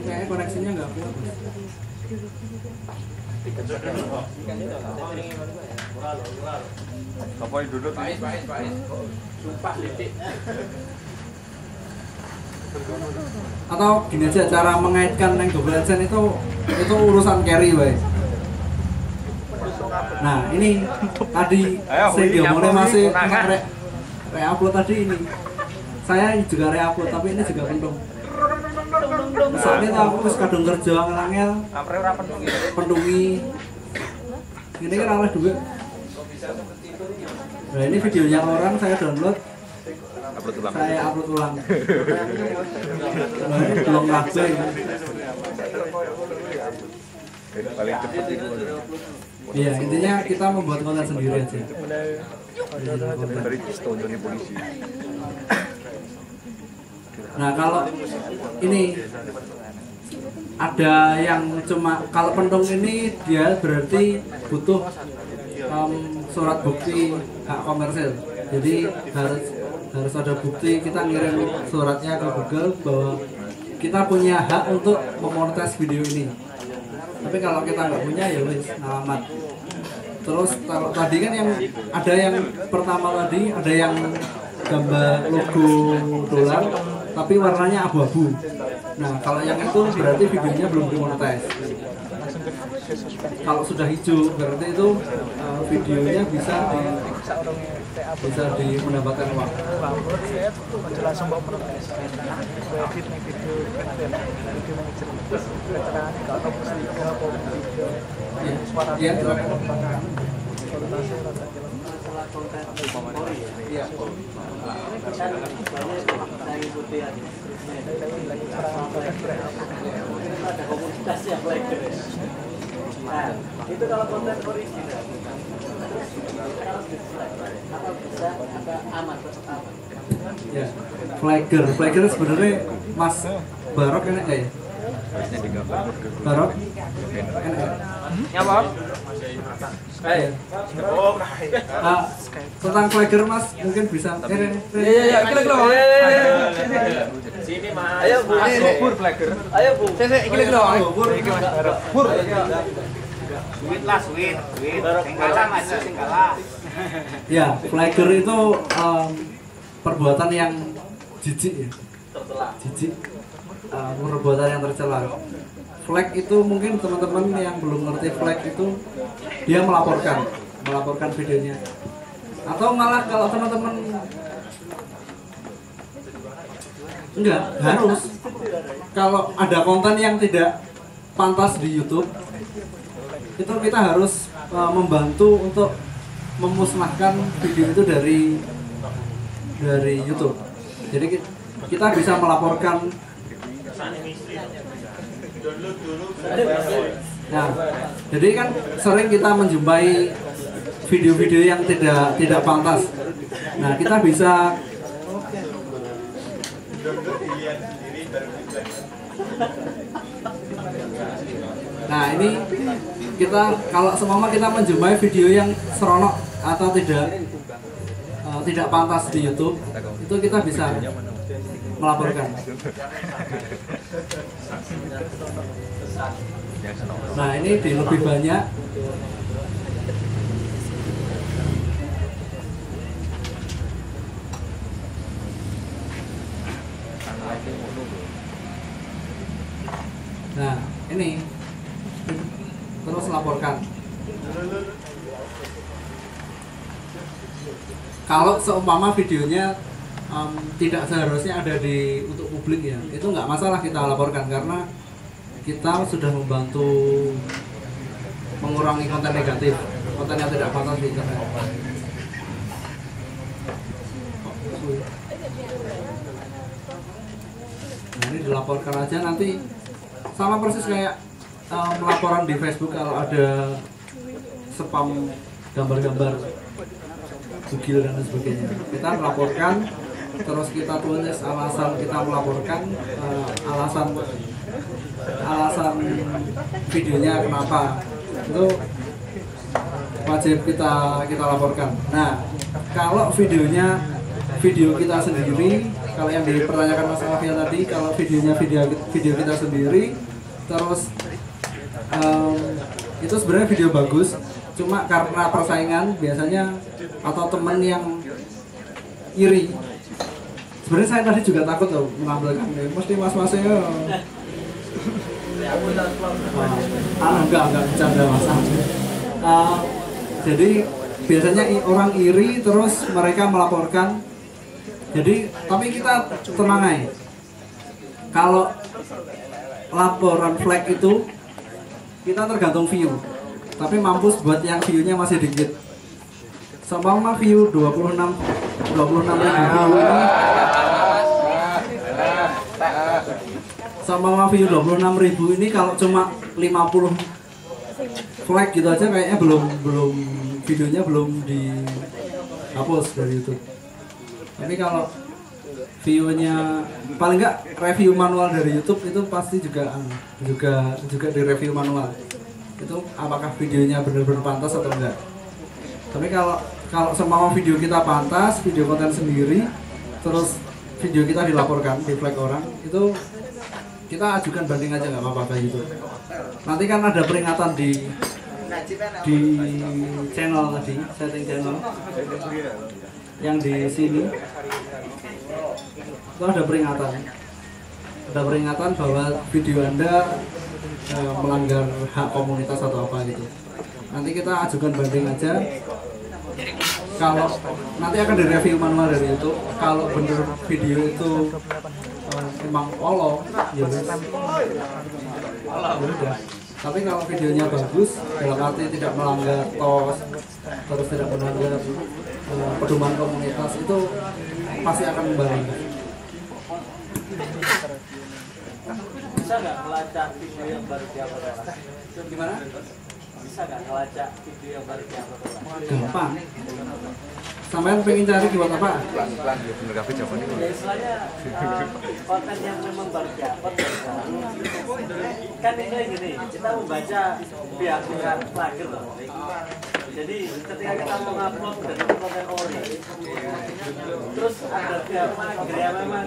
Kayaknya koneksinya nggak kuat. Apa yang duduk? Sumpah titik. Atau gini aja, cara mengaitkan yang Google AdSense itu urusan carry wae. Nah ini tadi saya diomongin masih re-upload tadi ini. Saya juga re-upload tapi ini juga pentung. Misalnya aku harus kadung kerja ngelangel, pendungi. Ini kan oleh duit. Nah ini videonya orang saya download. Saya upload ulang. Belum laku ya. Paling cepat itu. Iya, intinya kita membuat konten sendiri aja. Dari tontonin polisi. Nah kalau ini ada yang cuma kalau pentung ini dia berarti butuh surat bukti hak komersil. Jadi harus ada bukti, kita ngirim suratnya ke Google bahwa kita punya hak untuk memonetis video ini. Tapi kalau kita nggak punya ya wis alamat. Terus kalau tadi kan yang ada yang pertama tadi ada yang gambar logo dolar tapi warnanya abu-abu. Nah kalau yang itu berarti videonya belum dimonetis. Kalau sudah hijau berarti itu videonya bisa mendapatkan uang. Ya, ada komunitas yang flagger. Nah, itu kalau konten original. Apa bisa aman, tetap aman. Ya, flagger sebenarnya Mas Barok enak nggak ya? Barok enak nggak? Nyapa? Tentang flagger Mas mungkin bisa. Iya, kira-kira. Sini Mas. Ayo Bu. Bur flagger. Ayo Bu. Kira-kira. Bur. Sweet lah, sweet. Singgala Mas, singgala. Ya, flagger itu perbuatan yang jijik ya. Jijik. Perbuatan yang tercela. Flag itu mungkin teman-teman yang belum ngerti flag itu dia melaporkan videonya. Atau malah kalau teman-teman enggak harus kalau ada konten yang tidak pantas di YouTube itu kita harus membantu untuk memusnahkan video itu dari YouTube. Jadi kita bisa melaporkan. Nah, jadi kan sering kita menjumpai video-video yang tidak pantas. Nah, kita bisa Nah, ini kita kalau seumpama kita menjumpai video yang seronok atau tidak pantas di YouTube, itu kita bisa melaporkan. Nah, ini di lebih banyak. Nah, ini terus laporkan. Kalau seumpama videonya tidak seharusnya ada untuk publik ya, itu nggak masalah kita laporkan karena kita sudah membantu mengurangi konten negatif, konten yang tidak pantas di internet. Nah, ini dilaporkan aja, nanti sama persis kayak laporan di Facebook kalau ada spam gambar-gambar bugil dan sebagainya. Kita melaporkan, terus kita tulis alasan kita melaporkan, alasan videonya kenapa, itu wajib kita laporkan. Nah, kalau video kita sendiri, kalau yang dipertanyakan Mas Alfian tadi, kalau video kita sendiri, terus itu sebenarnya video bagus, cuma karena persaingan biasanya atau teman yang iri. Sebenarnya saya tadi juga takut loh menampilkan, mesti mas-masnya enggak bercanda Mas. Jadi biasanya orang iri terus mereka melaporkan. Jadi tapi kita tenang aja. Kalau laporan flag itu kita tergantung view. Tapi mampus buat yang view-nya masih dikit. Seumpama view 26.000 view ini. Seumpama view 26.000 ini kalau cuma 50 flag gitu aja kayaknya belum videonya belum dihapus dari YouTube. Tapi kalau view-nya paling nggak review manual dari YouTube itu pasti juga di review manual. Itu apakah videonya benar-benar pantas atau enggak. Tapi kalau semua video kita pantas, video konten sendiri, terus video kita dilaporkan, di flag orang, itu kita ajukan banding aja nggak apa-apa kayak gitu. Nanti kan ada peringatan di channel tadi, setting channel yang di sini itu ada peringatan bahwa video Anda melanggar hak komunitas atau apa gitu. Nanti kita ajukan banding aja. Kalau nanti akan direview manual dari itu. Kalau bener video itu memang olo, ya udah. Tapi kalau videonya bagus, dalam arti tidak melanggar TOS, terus tidak melanggar pedoman komunitas, itu pasti akan kembali. Bisa nggak melacak video yang baru diupload orang? Gimana? Bisa nggak melacak video yang baru diupload orang? Gampang. Sampai pengen cari buat apa? Pelan-pelan ya bener kabeh jawaban itu. Ya istilahnya konten yang memang baru diupload kan ini gini, kita membaca pihak-pihak plugger loh. Jadi ketika kita mau ngupload dan konten ori, terus ada pihak plugger yang memang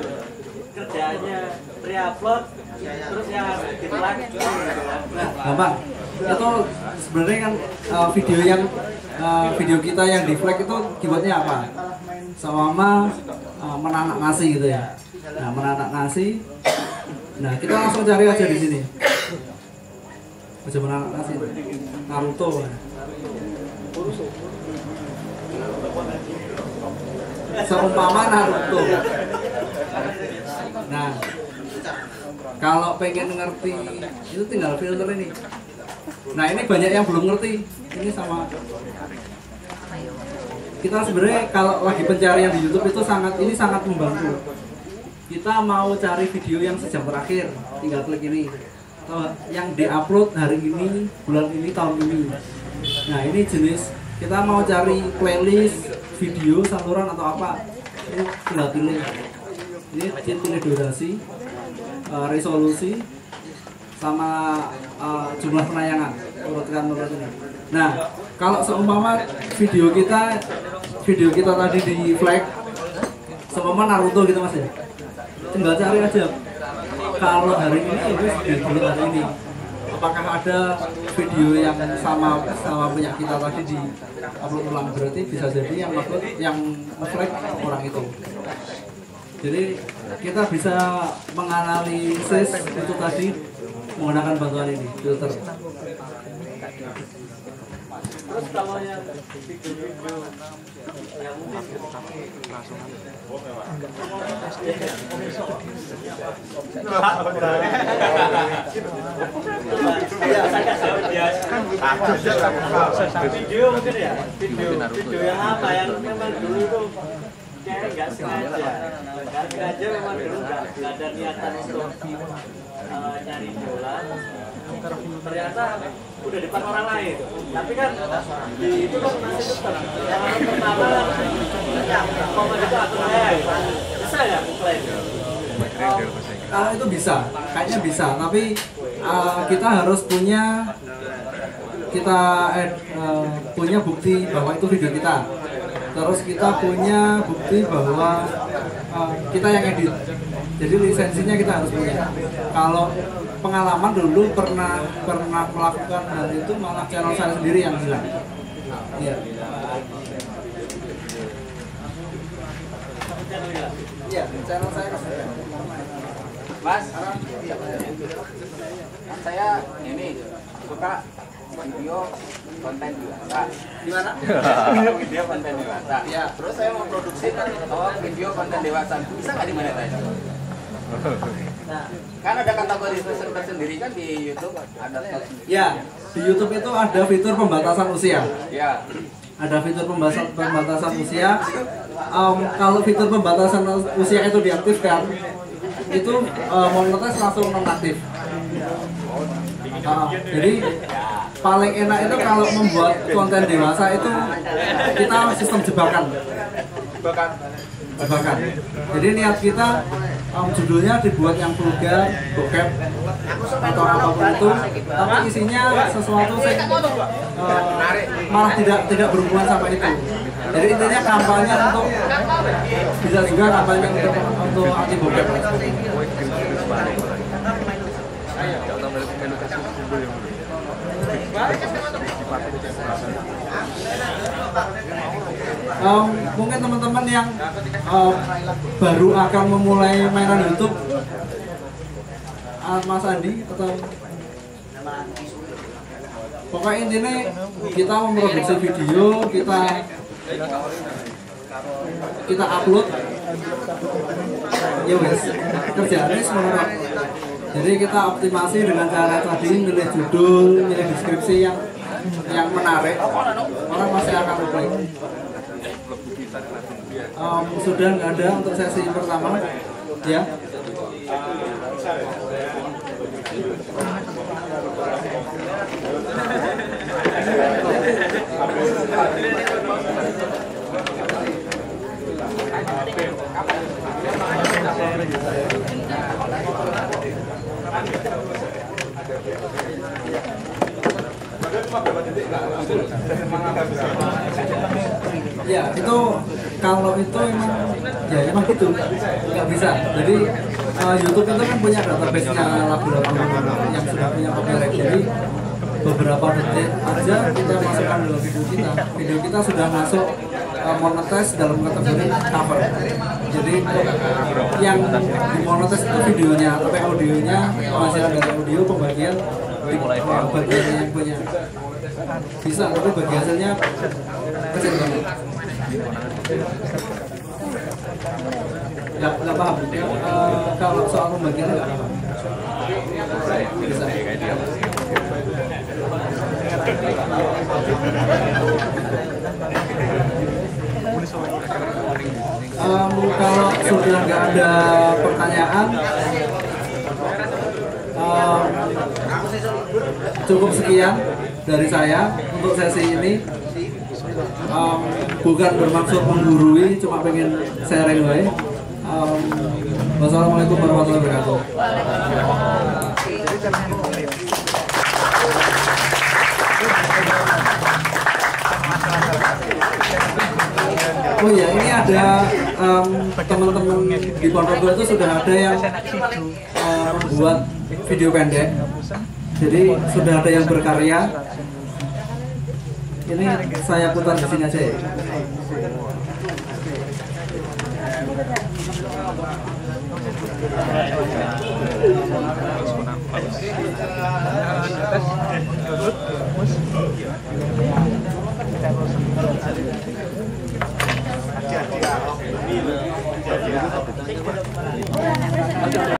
kerjanya pre-upload, terus yang harus di-flag gitu kan. Gampang. Itu sebenarnya kan video kita yang di flag itu keywordnya apa? Sama menanak nasi gitu ya. Nah, menanak nasi. Nah, kita langsung cari aja di sini. Aja menanak nasi. Naruto. Seumpama Naruto. Nah, kalau pengen ngerti itu tinggal filter ini. Nah, ini banyak yang belum ngerti. Ini sama kita sebenarnya kalau lagi pencarian di YouTube itu sangat membantu. Kita mau cari video yang sejam terakhir, tinggal klik ini. Atau yang diupload hari ini, bulan ini, tahun ini. Nah, ini jenis kita mau cari playlist video saluran atau apa. Ini tinggal pilih. Ini pilih durasi, resolusi, sama jumlah penayangan, urutkan ini. Nah, kalau seumpama video kita tadi di flag, seumpama Naruto gitu mas ya, tinggal cari aja. Kalau hari ini video hari ini, apakah ada video yang sama punya kita tadi di upload ulang, berarti bisa jadi yang upload yang flag orang itu. Jadi kita bisa menganalisis itu tadi menggunakan bantuan ini, filter. Terus kalau yang video-video yang mungkin video mungkin ya, video yang apa yang memang dulu itu kayak nggak sengaja memang dulu nggak ada niatan untuk nyari bola, ternyata udah depan orang lain. Tapi kan itu kan masih tetap yang pertama komen itu akun saya bisa ya klaim. Kalau itu bisa, kayaknya bisa. Tapi kita harus punya bukti bahwa itu video kita. Terus kita punya bukti bahwa kita yang edit. Jadi lisensinya kita harus punya. Kalau pengalaman dulu pernah melakukan hal itu, malah channel saya sendiri yang hilang. Iya. Iya, channel saya. Mas, kan saya ini suka video konten dewasa. Gimana? Video konten dewasa. Ya. Terus saya mau produksi video konten dewasa. Bisa nggak dimonetize? Nah, kan ada kategori tersendiri kan di YouTube, ada ya, di YouTube itu ada fitur pembatasan usia. Ya. Ada fitur pembatasan usia. Kalau fitur pembatasan usia itu diaktifkan, itu monetize langsung nonaktif. Jadi paling enak itu kalau membuat konten dewasa itu kita sistem jebakan. jebakan. Jadi niat kita judulnya dibuat yang vulgar, bokep atau apapun itu, tapi isinya sesuatu yang malah tidak berhubungan sama itu. Jadi intinya kampanye untuk bisa juga kampanye untuk anti bokep. Mungkin teman-teman yang baru akan memulai mainan YouTube, Mas Andi atau pokoknya intinya kita memproduksi video, kita upload, ya wes kerjaannya semua. Jadi kita optimasi dengan cara tadi milih judul, milih deskripsi yang menarik, orang pasti akan klik. Sudah nggak ada untuk sesi pertama, ya. Ya itu kalau itu emang gitu nggak bisa. Jadi YouTube itu kan punya database-nya lagu-lagu yang sudah punya copyright. Jadi beberapa detik aja kita masukkan dalam video kita sudah masuk monetize dalam kategori cover. Jadi yang dimonetize itu videonya, tapi audionya penghasilan dari audio pembagian yang punya bisa, tapi bagi hasilnya kecil banget. Nggak paham. Kalau soal pembagiannya nggak paham. Bisa. Kalau sudah nggak ada pertanyaan, cukup sekian dari saya untuk sesi ini. Bukan bermaksud menggurui, cuma pengen sharing aja. Wassalamualaikum warahmatullahi wabarakatuh. Oh ya, ini ada teman-teman di Pondok itu sudah ada yang membuat video pendek. Jadi sudah ada yang berkarya. Ini saya putar di sini aja ya. Jadi